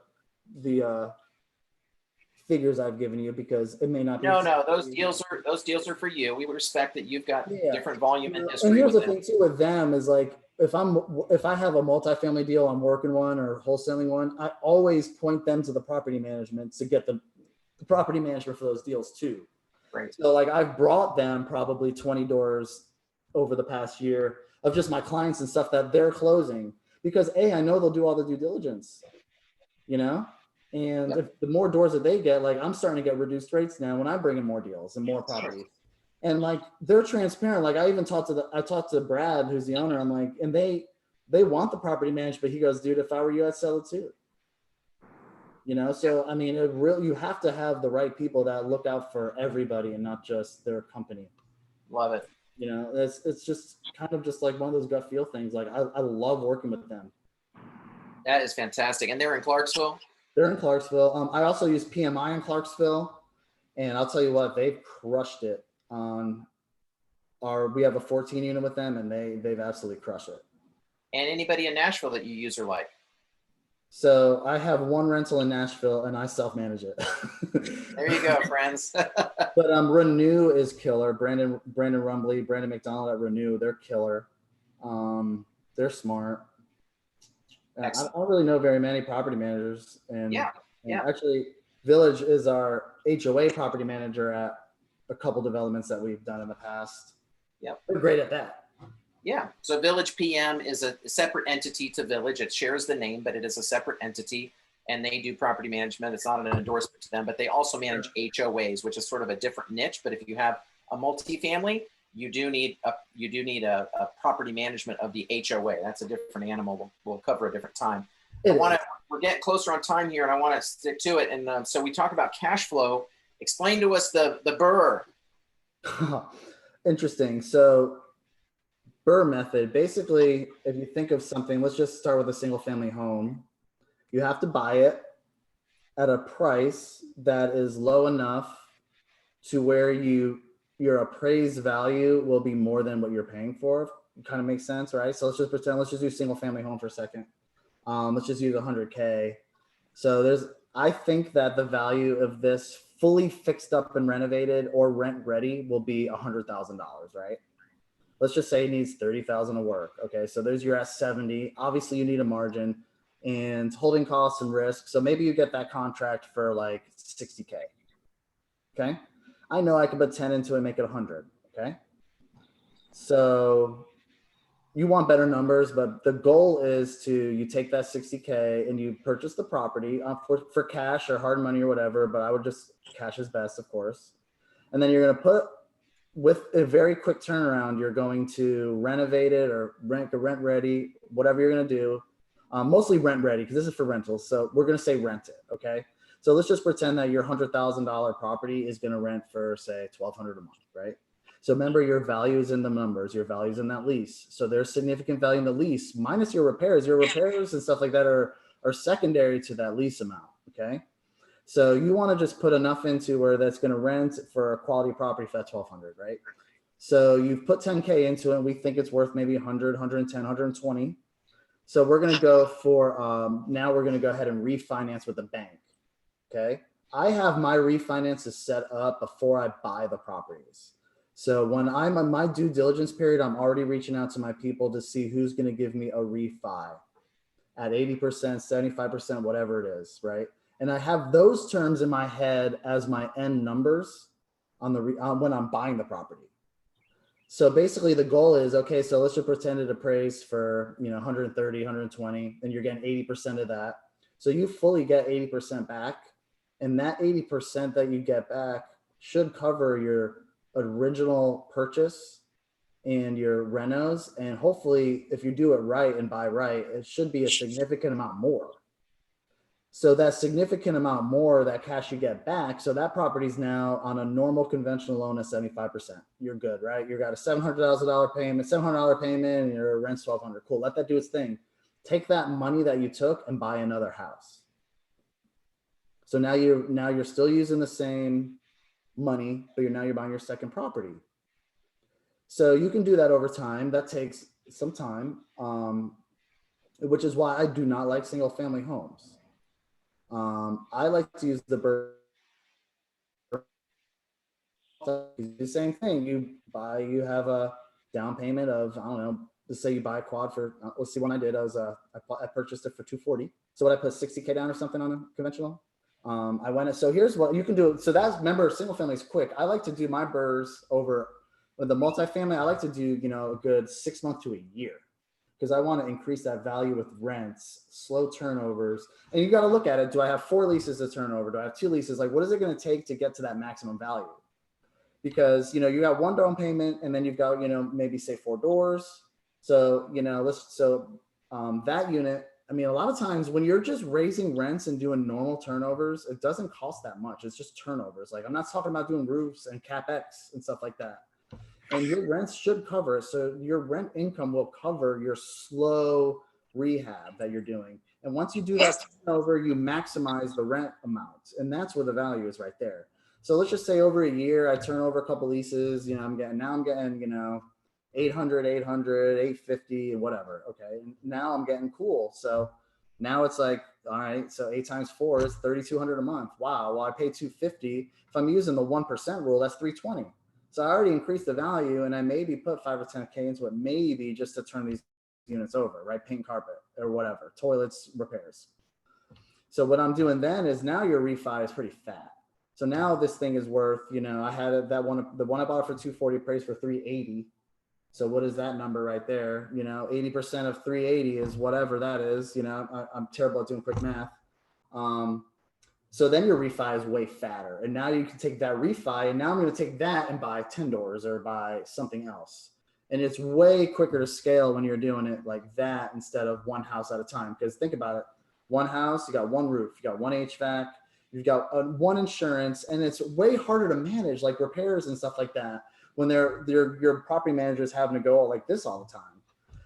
figures I've given you, because it may not be. No, those deals are for you. We respect that you've got different volume and history. And here's the thing too with them is, like, if I have a multifamily deal, I'm working one or wholesaling one, I always point them to the property management to get the property management for those deals too. Right. So, like, I've brought them probably 20 doors over the past year of just my clients and stuff that they're closing, because I know they'll do all the due diligence, you know? And if the more doors that they get, like, I'm starting to get reduced rates now when I bring in more deals and more properties. And like, they're transparent. Like, I talked to Brad, who's the owner. I'm like, and they want the property managed, but he goes, dude, if I were you, I'd sell it too. You know, so I mean, you have to have the right people that look out for everybody and not just their company. Love it. You know, it's just kind of just like one of those gut feel things. Like, I love working with them. That is fantastic. And they're in Clarksville? They're in Clarksville. I also use PMI in Clarksville, and I'll tell you what, they've crushed it on we have a 14 unit with them, and they've absolutely crushed it. And anybody in Nashville that you use or like? So I have one rental in Nashville, and I self-manage it. There you go, friends. But Renew is killer. Brandon Rumbley, Brandon McDonald at Renew, they're killer. They're smart. I don't really know very many property managers. And actually, Village is our HOA property manager at a couple developments that we've done in the past. Yep. They're great at that. Yeah. So Village PM is a separate entity to Village. It shares the name, but it is a separate entity, and they do property management. It's not an endorsement to them, but they also manage HOAs, which is sort of a different niche. But if you have a multifamily, you do need a property management of the HOA. That's a different animal. We'll cover a different time. I want to we're getting closer on time here, and I want to stick to it. And so we talk about cash flow. Explain to us the BRRRR. Interesting. So BRRRR method, basically, if you think of something, let's just start with a single family home. You have to buy it at a price that is low enough to where your appraised value will be more than what you're paying for. It kind of makes sense, right? So let's just pretend, let's just do single family home for a second. Let's just use 100K. So I think that the value of this fully fixed up and renovated or rent ready will be $100,000, right? Let's just say it needs 30,000 of work. Okay, so there's your S70. Obviously, you need a margin and holding costs and risk. So maybe you get that contract for like 60K. Okay, I know I could put 10 into it and make it 100. Okay, so you want better numbers, but the goal is you take that 60K and you purchase the property for cash or hard money or whatever, but I would just cash is best, of course. And then you're going to put, with a very quick turnaround, you're going to renovate it or rent ready, whatever you're going to do. Mostly rent ready, because this is for rentals. So we're going to say rent it. Okay. So let's just pretend that your $100,000 property is going to rent for, say, $1,200 a month, right? So remember, your value is in the numbers, your value is in that lease. So there's significant value in the lease minus your repairs. Your repairs and stuff like that are secondary to that lease amount. Okay. So you want to just put enough into where that's going to rent for a quality property for that 1,200, right? So you've put 10K into it and we think it's worth maybe 100, 110, 120. So we're going to go for, now we're going to go ahead and refinance with the bank. Okay. I have my refinances set up before I buy the properties. So when I'm on my due diligence period, I'm already reaching out to my people to see who's going to give me a refi at 80%, 75%, whatever it is, right? And I have those terms in my head as my end numbers on the when I'm buying the property. So basically the goal is, okay, so let's just pretend it appraised for 130, 120, and you're getting 80% of that. So you fully get 80% back, and that 80% that you get back should cover your original purchase and your renos, and hopefully if you do it right and buy right, it should be a significant amount more. So that significant amount more, that cash you get back, so that property's now on a normal conventional loan at 75%. You're good, right? You got a $700,000 payment, $700 payment, and your rent's $1,200. Cool, let that do its thing. Take that money that you took and buy another house. So now you're still using the same money, but you're buying your second property. So you can do that over time. That takes some time, which is why I do not like single family homes. I like to use the same thing. You have a down payment of, I don't know, let's say you buy a quad for, let's see, when I did, I purchased it for 240. So what, I put 60K down or something on a conventional? So here's what you can do. So remember, single family is quick. I like to do my BRRRRs over with the multifamily. I like to do, a good 6 months to a year, because I want to increase that value with rents, slow turnovers. And you got to look at it. Do I have 4 leases to turn over? Do I have 2 leases? Like, what is it going to take to get to that maximum value? Because, you got 1 down payment, and then you've got, maybe say 4 doors. So, that unit, I mean, a lot of times when you're just raising rents and doing normal turnovers, it doesn't cost that much. It's just turnovers. Like, I'm not talking about doing roofs and CapEx and stuff like that. And your rents should cover. So your rent income will cover your slow rehab that you're doing. And once you do that turnover, you maximize the rent amount. And that's where the value is right there. So let's just say over a year, I turn over a couple leases, I'm getting 800, 850, and whatever. Okay. And now I'm getting cool. So now it's like, all right, so 8 times 4 is 3,200 a month. Wow. Well, I pay 250. If I'm using the 1% rule, that's 320. So I already increased the value, and I maybe put 5 or 10K into it, maybe just to turn these units over, right? Paint, carpet, or whatever, toilets, repairs. So what I'm doing then is now your refi is pretty fat. So now this thing is worth, I had the one I bought for 240 appraised for 380. So what is that number right there? 80% of 380 is whatever that is. I'm terrible at doing quick math. So then your refi is way fatter. And now you can take that refi, and now I'm going to take that and buy 10 doors or buy something else. And it's way quicker to scale when you're doing it like that instead of one house at a time. Because think about it, one house, you got one roof, you got one HVAC, you've got one insurance, and it's way harder to manage like repairs and stuff like that when your property manager is having to go like this all the time.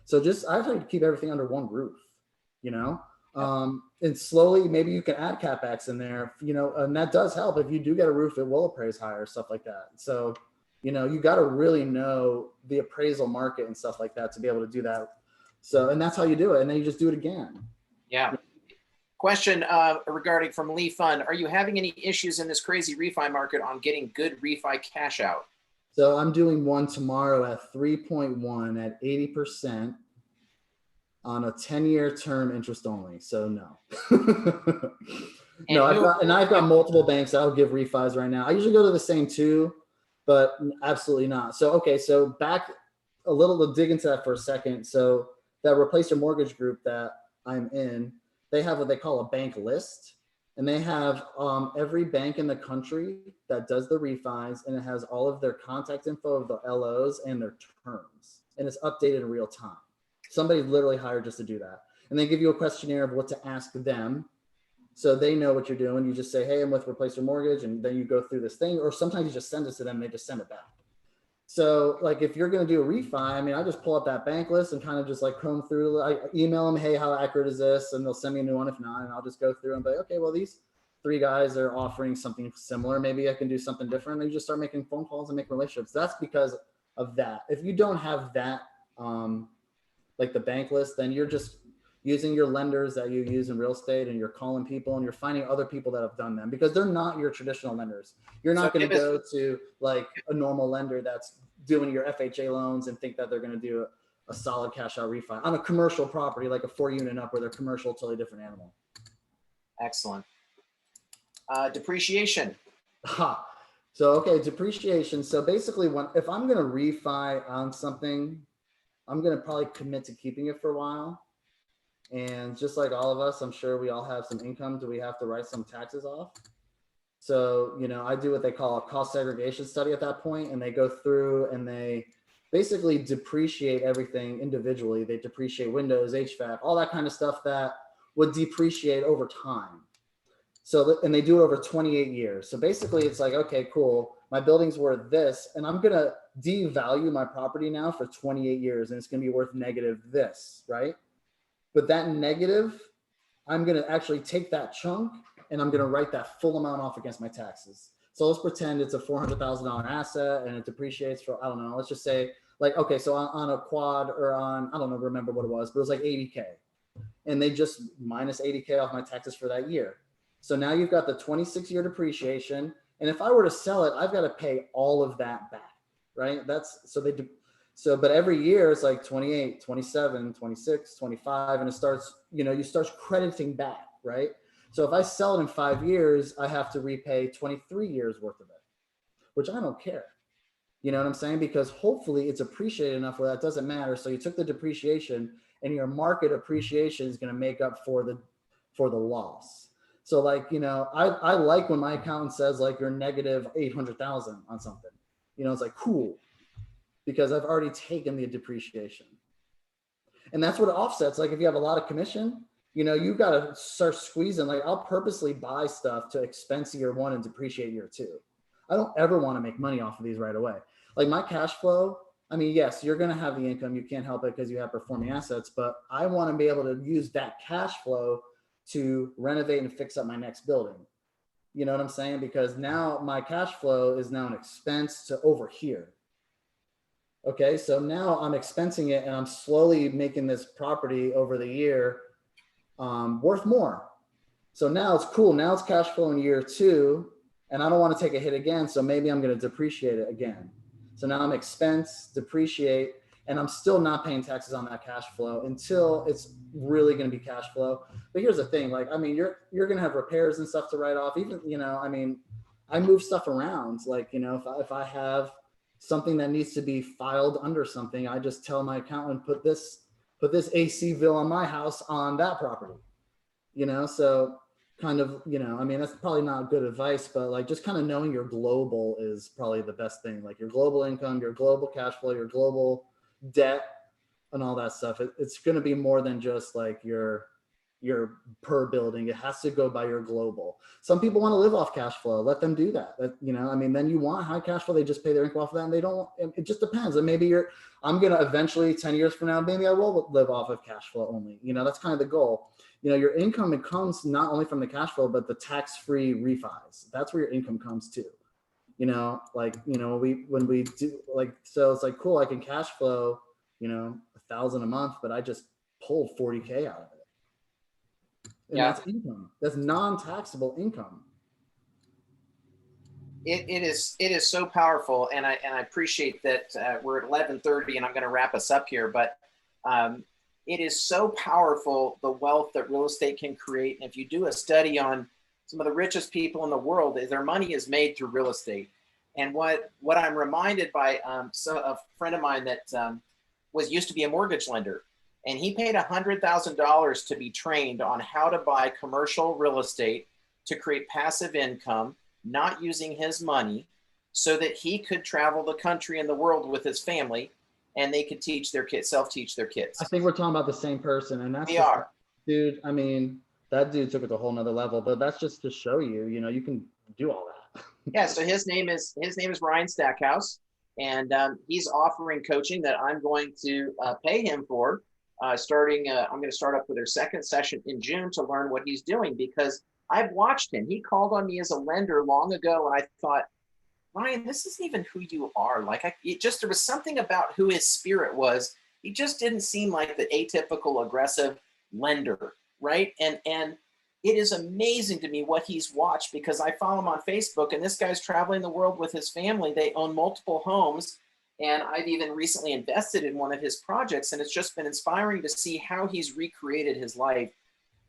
So just I try to keep everything under one roof, you know. And slowly maybe you can add CapEx in there, you know, and that does help. If you do get a roof, it will appraise higher, stuff like that. So, you know, you got to really know the appraisal market and stuff like that to be able to do that. So, and that's how you do it. And then you just do it again. Yeah. Question regarding from Lee Fun. Are you having any issues in this crazy refi market on getting good refi cash out? So I'm doing one tomorrow at 3.1 at 80% on a 10-year term interest only. So no. No, I've got multiple banks that I'll give refis right now. I usually go to the same two, but absolutely not. So, okay. So back a little to dig into that for a second. So that Replace Your Mortgage group that I'm in, they have what they call a bank list, and they have every bank in the country that does the refis, and it has all of their contact info of the LOs and their terms, and it's updated in real time. Somebody literally hired just to do that. And they give you a questionnaire of what to ask them. So they know what you're doing. You just say, hey, I'm with Replace Your Mortgage. And then you go through this thing, or sometimes you just send it to them. And they just send it back. So like, if you're going to do a refi, I mean, I just pull up that bank list and kind of just like comb through, I email them, hey, how accurate is this? And they'll send me a new one. If not, and I'll just go through and be like, okay, well, these 3 guys are offering something similar. Maybe I can do something different. And you just start making phone calls and make relationships. That's because of that. If you don't have that, like the bank list, then you're just using your lenders that you use in real estate, and you're calling people and you're finding other people that have done them, because they're not your traditional lenders. You're not going to go to like a normal lender that's doing your FHA loans and think that they're going to do a solid cash out refi on a commercial property, like a 4-unit up where they're commercial, totally different animal. Excellent. Depreciation. So, okay, depreciation. So basically if I'm going to refi on something, I'm going to probably commit to keeping it for a while. And just like all of us, I'm sure we all have some income. Do we have to write some taxes off? So, you know, I do what they call a cost segregation study at that point, and they go through and they basically depreciate everything individually. They depreciate windows, HVAC, all that kind of stuff that would depreciate over time. So, and they do it over 28 years. So basically it's like, okay, cool. My building's worth this, and I'm going to devalue my property now for 28 years, and it's going to be worth negative this, right? But that negative, I'm going to actually take that chunk and I'm going to write that full amount off against my taxes. So let's pretend it's a $400,000 asset and it depreciates for, I don't know, let's just say like, okay, so on a quad or on, I don't know, remember what it was, but it was like 80K. And they just minus 80K off my taxes for that year. So now you've got the 26-year depreciation. And if I were to sell it, I've got to pay all of that back, right? So, but every year it's like 28, 27, 26, 25, and it starts, you know, you start crediting back, right? So if I sell it in 5 years, I have to repay 23 years worth of it, which I don't care. You know what I'm saying? Because hopefully it's appreciated enough where that doesn't matter. So you took the depreciation and your market appreciation is going to make up for the loss. So like, you know, I like when my accountant says like you're negative 800,000 on something, you know, it's like, cool. Because I've already taken the depreciation. And that's what it offsets. Like if you have a lot of commission, you know, you've got to start squeezing. Like I'll purposely buy stuff to expense year 1 and depreciate year 2. I don't ever want to make money off of these right away. Like my cash flow, I mean, yes, you're going to have the income. You can't help it because you have performing assets, but I want to be able to use that cash flow to renovate and fix up my next building. You know what I'm saying? Because now my cash flow is now an expense to over here. Okay, so now I'm expensing it and I'm slowly making this property over the year worth more. So now it's cool. Now it's cash flow in year 2, and I don't want to take a hit again. So maybe I'm going to depreciate it again. So now I'm expense, depreciate, and I'm still not paying taxes on that cash flow until it's really going to be cash flow. But here's the thing, like, I mean, you're going to have repairs and stuff to write off. Even, you know, I mean, I move stuff around. Like, you know, if I have something that needs to be filed under something, I just tell my accountant, put this AC bill on my house on that property, you know? So kind of, you know, I mean, that's probably not good advice, but like just kind of knowing your global is probably the best thing. Like your global income, your global cash flow, your global debt and all that stuff. It's going to be more than just like your your per building. It has to go by your global. Some people want to live off cash flow. Let them do that. I mean, then you want high cash flow. They just pay their income off of that, and they don't. It just depends. And maybe I'm gonna eventually 10 years from now, maybe I will live off of cash flow only. That's kind of the goal. Your income, it comes not only from the cash flow, but the tax-free refis. That's where your income comes to. When we do so it's like, cool, I can cash flow, 1,000 a month, but I just pulled 40K out of it. And Yeah. that's income. That's non-taxable income. It is so powerful, and I appreciate that we're at 11:30, and I'm going to wrap us up here. But it is so powerful, the wealth that real estate can create. And if you do a study on some of the richest people in the world, their money is made through real estate. And what I'm reminded by a friend of mine that used to be a mortgage lender, and he paid $100,000 to be trained on how to buy commercial real estate to create passive income, not using his money, so that he could travel the country and the world with his family, and they could teach their kids, self-teach their kids. I think we're talking about the same person, and that's dude. I mean, that dude took it to a whole nother level, but that's just to show you, you can do all that. Yeah. So his name is Ryan Stackhouse, and he's offering coaching that I'm going to pay him for. I'm going to start up with their second session in June to learn what he's doing, because I've watched him. He called on me as a lender long ago, and I thought, Ryan, this isn't even who you are. There was something about who his spirit was. He just didn't seem like the atypical aggressive lender, right? And it is amazing to me what he's watched, because I follow him on Facebook, and this guy's traveling the world with his family. They own multiple homes, and I've even recently invested in one of his projects, and it's just been inspiring to see how he's recreated his life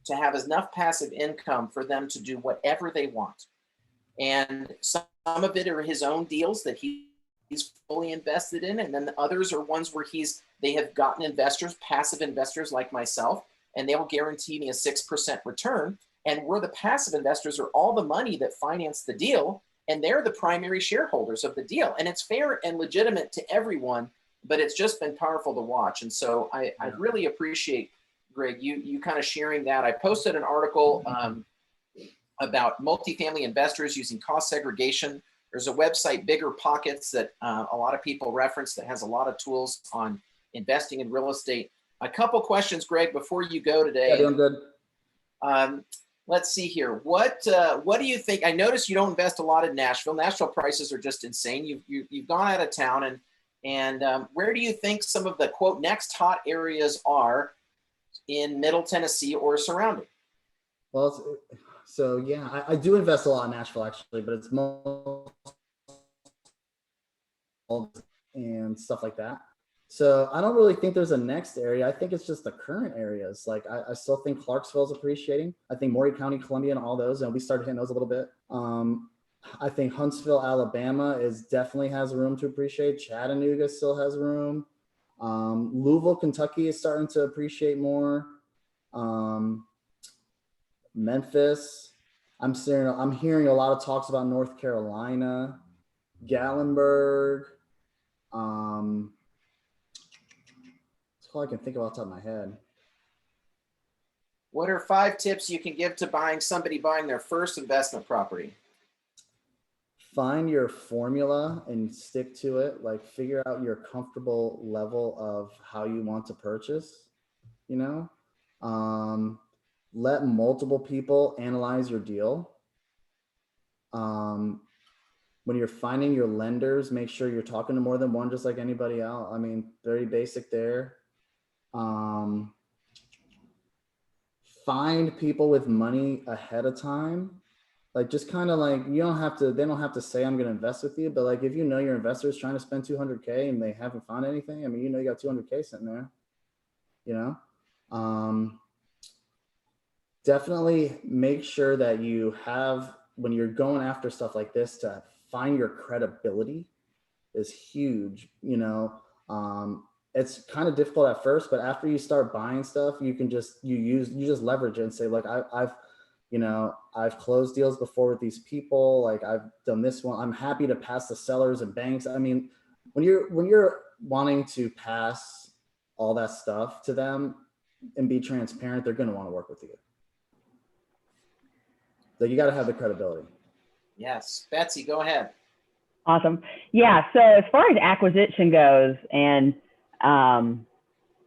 to have enough passive income for them to do whatever they want. And some of it are his own deals that he's fully invested in, and then the others are ones where they have gotten investors, passive investors like myself, and they will guarantee me a 6% return. And we're the passive investors, are all the money that finance the deal, and they're the primary shareholders of the deal. And it's fair and legitimate to everyone, but it's just been powerful to watch. And so I really appreciate, Greg, you kind of sharing that. I posted an article about multifamily investors using cost segregation. There's a website, Bigger Pockets, that a lot of people reference, that has a lot of tools on investing in real estate. A couple questions, Greg, before you go today. Yeah, doing good. Let's see here. What do you think? I noticed you don't invest a lot in Nashville. Nashville prices are just insane. You've gone out of town, and where do you think some of the quote next hot areas are in Middle Tennessee or surrounding? Well, so yeah, I do invest a lot in Nashville actually, but it's more and stuff like that. So I don't really think there's a next area. I think it's just the current areas. Like I still think Clarksville's appreciating. I think Maury County, Columbia, and all those, and we started hitting those a little bit. I think Huntsville, Alabama definitely has room to appreciate. Chattanooga still has room. Louisville, Kentucky is starting to appreciate more. Memphis. I'm hearing a lot of talks about North Carolina, Gatlinburg. That's all I can think of off the top of my head. What are 5 tips you can give to somebody buying their first investment property? Find your formula and stick to it. Like, figure out your comfortable level of how you want to purchase, let multiple people analyze your deal. When you're finding your lenders, make sure you're talking to more than one, just like anybody else. I mean, very basic there. Find people with money ahead of time. Like, just kind of like, they don't have to say, I'm going to invest with you, but like, if your investor is trying to spend 200K and they haven't found anything, I mean, you got 200K sitting there, definitely make sure that you have, when you're going after stuff like this, to find your credibility is huge. It's kind of difficult at first, but after you start buying stuff, you can just leverage it and say, like, I've closed deals before with these people. Like, I've done this one. I'm happy to pass the sellers and banks. I mean, when you're wanting to pass all that stuff to them, and be transparent, they're going to want to work with you. So you got to have the credibility. Yes. Betsy, go ahead. Awesome. Yeah. So as far as acquisition goes and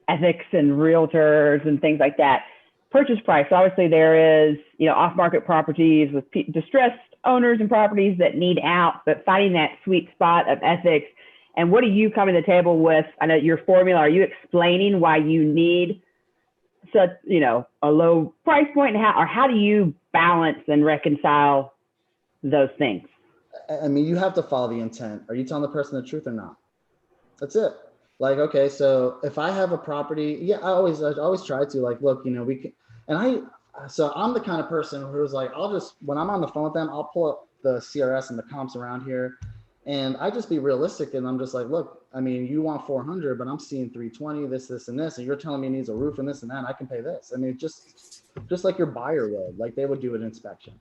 ethics and realtors and things like that, purchase price, obviously there is, off-market properties with distressed owners and properties that need out, but finding that sweet spot of ethics. And what are you coming to the table with? I know your formula. Are you explaining why you need such, a low price point, and how do you balance and reconcile those things? I mean, you have to follow the intent. Are you telling the person the truth or not? That's it. Like, okay, so if I have a property, yeah, I always try to like, look, we can, so I'm the kind of person who's like, when I'm on the phone with them, I'll pull up the CRS and the comps around here, and I just be realistic, and I'm just like, look, I mean, you want 400, but I'm seeing 320, this, and this, and you're telling me it needs a roof and this and that, and I can pay this. I mean, just like your buyer would, like they would do an inspection.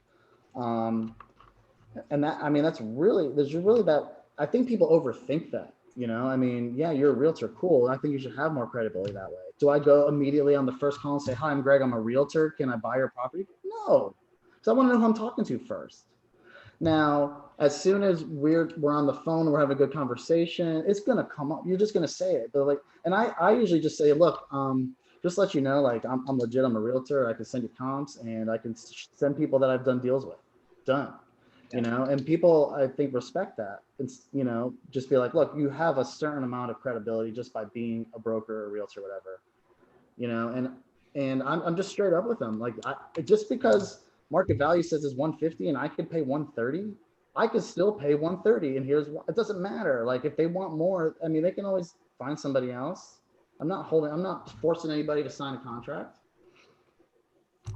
And that, I mean, there's really that, I think people overthink that, I mean, yeah, you're a realtor, cool. I think you should have more credibility that way. Do I go immediately on the first call and say, hi, I'm Greg, I'm a realtor, can I buy your property? No, because I want to know who I'm talking to first. Now, as soon as we're on the phone, we're having a good conversation, it's going to come up. You're just going to say it. But and I usually just say, look, just let you know, like I'm legit, I'm a realtor. I can send you comps and I can send people that I've done deals with. Done. And people, I think, respect that. It's, just be like, look, you have a certain amount of credibility just by being a broker or a realtor, whatever, and I'm just straight up with them. Like, just because market value says it's 150 and I could pay 130, I could still pay 130. And here's why. It doesn't matter. Like, if they want more, I mean, they can always find somebody else. I'm not forcing anybody to sign a contract.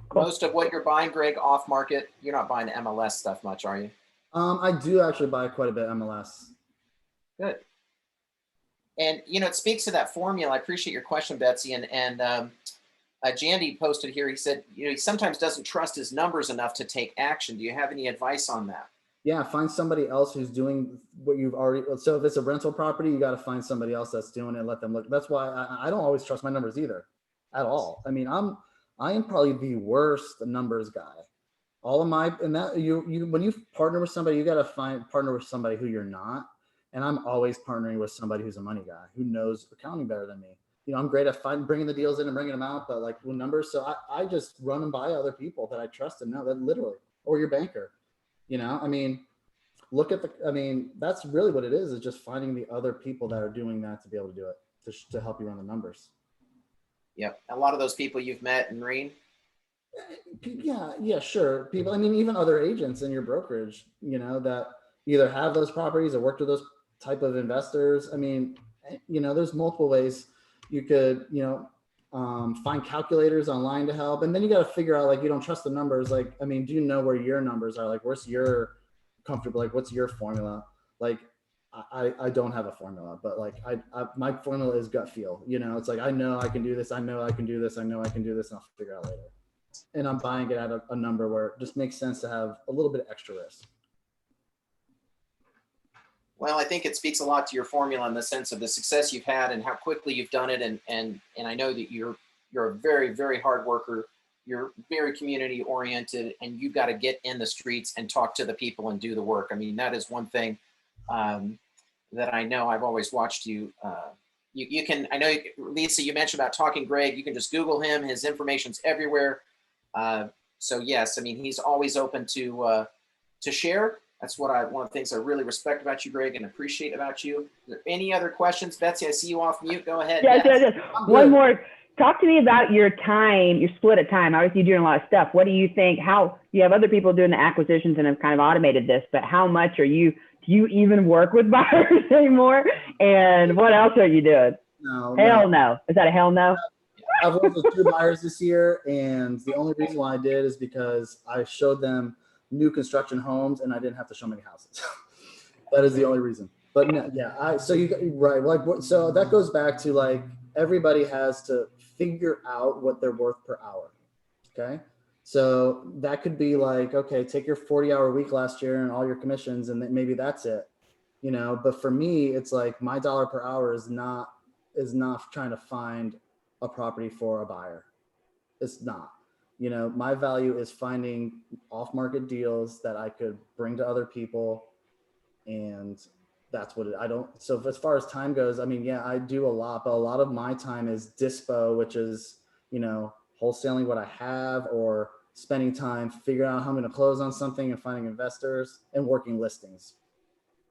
Cool. Most of what you're buying, Greg, off market, you're not buying MLS stuff much, are you? I do actually buy quite a bit MLS. Good. And, it speaks to that formula. I appreciate your question, Betsy. And Jandy posted here, he said, he sometimes doesn't trust his numbers enough to take action. Do you have any advice on that? Yeah, find somebody else who's doing what you've already. So if it's a rental property, you got to find somebody else that's doing it and let them look. That's why I don't always trust my numbers either at all. I mean, I am probably the worst numbers guy. All of my, and that when you partner with somebody, you got to partner with somebody who you're not. And I'm always partnering with somebody who's a money guy who knows accounting better than me. I'm great at bringing the deals in and bringing them out, but like with numbers. So I just run them by other people that I trust and know, that literally, or your banker, I mean, that's really what it is just finding the other people that are doing that to be able to do it, to help you run the numbers. Yep. A lot of those people you've met in Reen. Yeah, sure. People, I mean, even other agents in your brokerage, that either have those properties or work with those type of investors. I mean, there's multiple ways you could, find calculators online to help. And then you got to figure out, like, you don't trust the numbers. Like, I mean, do you know where your numbers are? Like, where's your comfortable? Like, what's your formula? Like, I don't have a formula, but like, my formula is gut feel, it's like, I know I can do this. I know I can do this. I know I can do this, and I'll figure out later. And I'm buying it at a number where it just makes sense to have a little bit of extra risk. Well, I think it speaks a lot to your formula in the sense of the success you've had and how quickly you've done it. And I know that you're a very, very hard worker. You're very community oriented, and you've got to get in the streets and talk to the people and do the work. I mean, that is one thing that I know. I've always watched you. You can, I know, Lisa, you mentioned about talking Greg. You can just Google him. His information's everywhere. So yes, I mean, he's always open to share. That's one of the things I really respect about you, Greg, and appreciate about you. Are there any other questions? Betsy, I see you off mute. Go ahead. Yes. One more. Talk to me about your time, your split of time. Obviously, you're doing a lot of stuff. What do you think? How you have other people doing the acquisitions and have kind of automated this, but how much do you even work with buyers anymore? And what else are you doing? No. Is that a hell no? I've worked with 2 buyers this year, and the only reason why I did is because I showed them new construction homes and I didn't have to show them any houses. That is the only reason. But no, yeah, so right. Like, so that goes back to, like, everybody has to figure out what they're worth per hour. Okay. So that could be like, okay, take your 40-hour week last year and all your commissions, and maybe that's it, but for me, it's like my dollar per hour is not trying to find a property for a buyer. It's not. You know, my value is finding off-market deals that I could bring to other people, and that's what I don't. So as far as time goes, I mean, yeah, I do a lot, but a lot of my time is dispo, which is, you know, wholesaling what I have, or spending time figuring out how I'm going to close on something and finding investors, and working listings,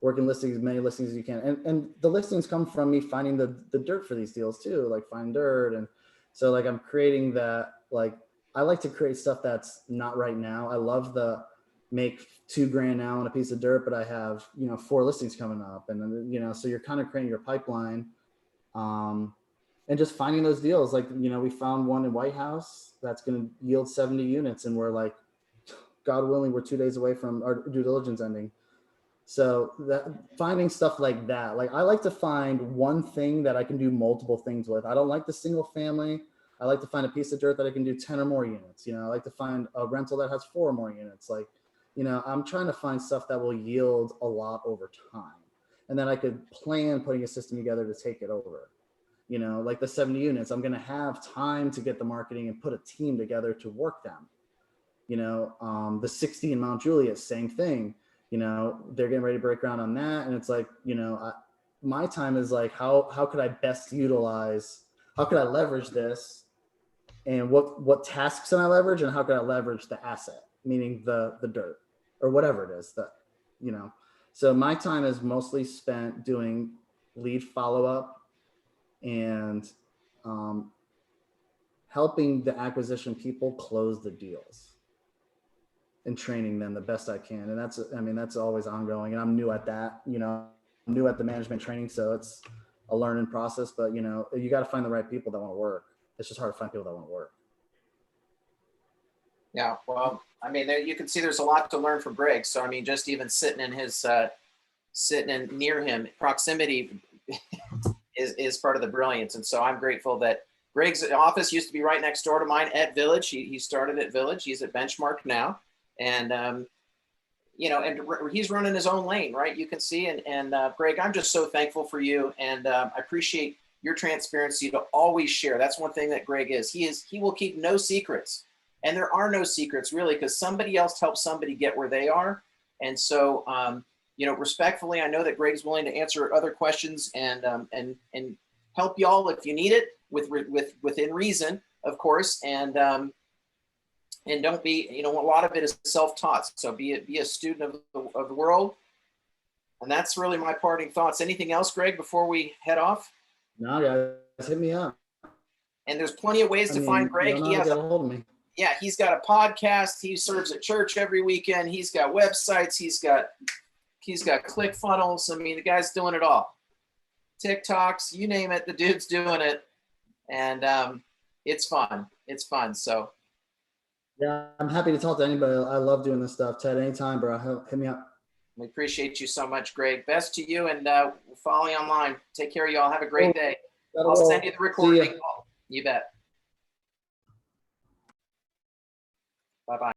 as many listings as you can. And the listings come from me finding the dirt for these deals too, like find dirt. And so like I'm creating that, like, I like to create stuff that's not right now. I love the make $2,000 now on a piece of dirt, but I have, you know, 4 listings coming up. And then, you know, so you're kind of creating your pipeline, and just finding those deals. Like, you know, we found one in White House that's going to yield 70 units. And we're like, God willing, we're 2 days away from our due diligence ending. So that finding stuff like that, like I like to find one thing that I can do multiple things with. I don't like the single family. I like to find a piece of dirt that I can do 10 or more units. You know, I like to find a rental that has 4 or more units. Like, you know, I'm trying to find stuff that will yield a lot over time. And then I could plan putting a system together to take it over. You know, like the 70 units, I'm going to have time to get the marketing and put a team together to work them. You know, the 60 in Mount Juliet, same thing. You know, they're getting ready to break ground on that. And it's like, you know, my time is like, how could I best utilize, how could I leverage this? And what tasks can I leverage, and how can I leverage the asset, meaning the dirt or whatever it is that, you know. So my time is mostly spent doing lead follow-up and helping the acquisition people close the deals and training them the best I can. And that's, I mean, that's always ongoing. And I'm new at that, you know, I'm new at the management training. So it's a learning process, but you know, you got to find the right people that want to work. It's just hard to find people that want to work. Yeah, well, I mean, there, you can see there's a lot to learn from Greg. So, I mean, just even sitting in his, sitting in near him, proximity is part of the brilliance. And so I'm grateful that Greg's office used to be right next door to mine at Village. He started at Village. He's at Benchmark now. And, you know, and he's running his own lane, right? You can see. And Greg, I'm just so thankful for you. And I appreciate your transparency to always share. That's one thing that Greg is. He will keep no secrets. And there are no secrets really, because somebody else helped somebody get where they are. And so, you know, respectfully, I know that Greg's willing to answer other questions and help y'all if you need it within reason, of course. And don't be, you know, a lot of it is self-taught. So be a student of the world. And that's really my parting thoughts. Anything else, Greg, before we head off? No, guys, hit me up. And there's plenty of ways to find Greg. He has a hold of me. Yeah, he's got a podcast. He serves at church every weekend. He's got websites. He's got ClickFunnels. I mean, the guy's doing it all. TikToks, you name it, the dude's doing it. And it's fun. It's fun. So yeah, I'm happy to talk to anybody. I love doing this stuff. Ted, anytime, bro. Hit me up. we appreciate you so much, Greg. Best to you, and we'll follow you online. Take care, y'all. Have a great day. I'll send you the recording. You bet. Bye-bye.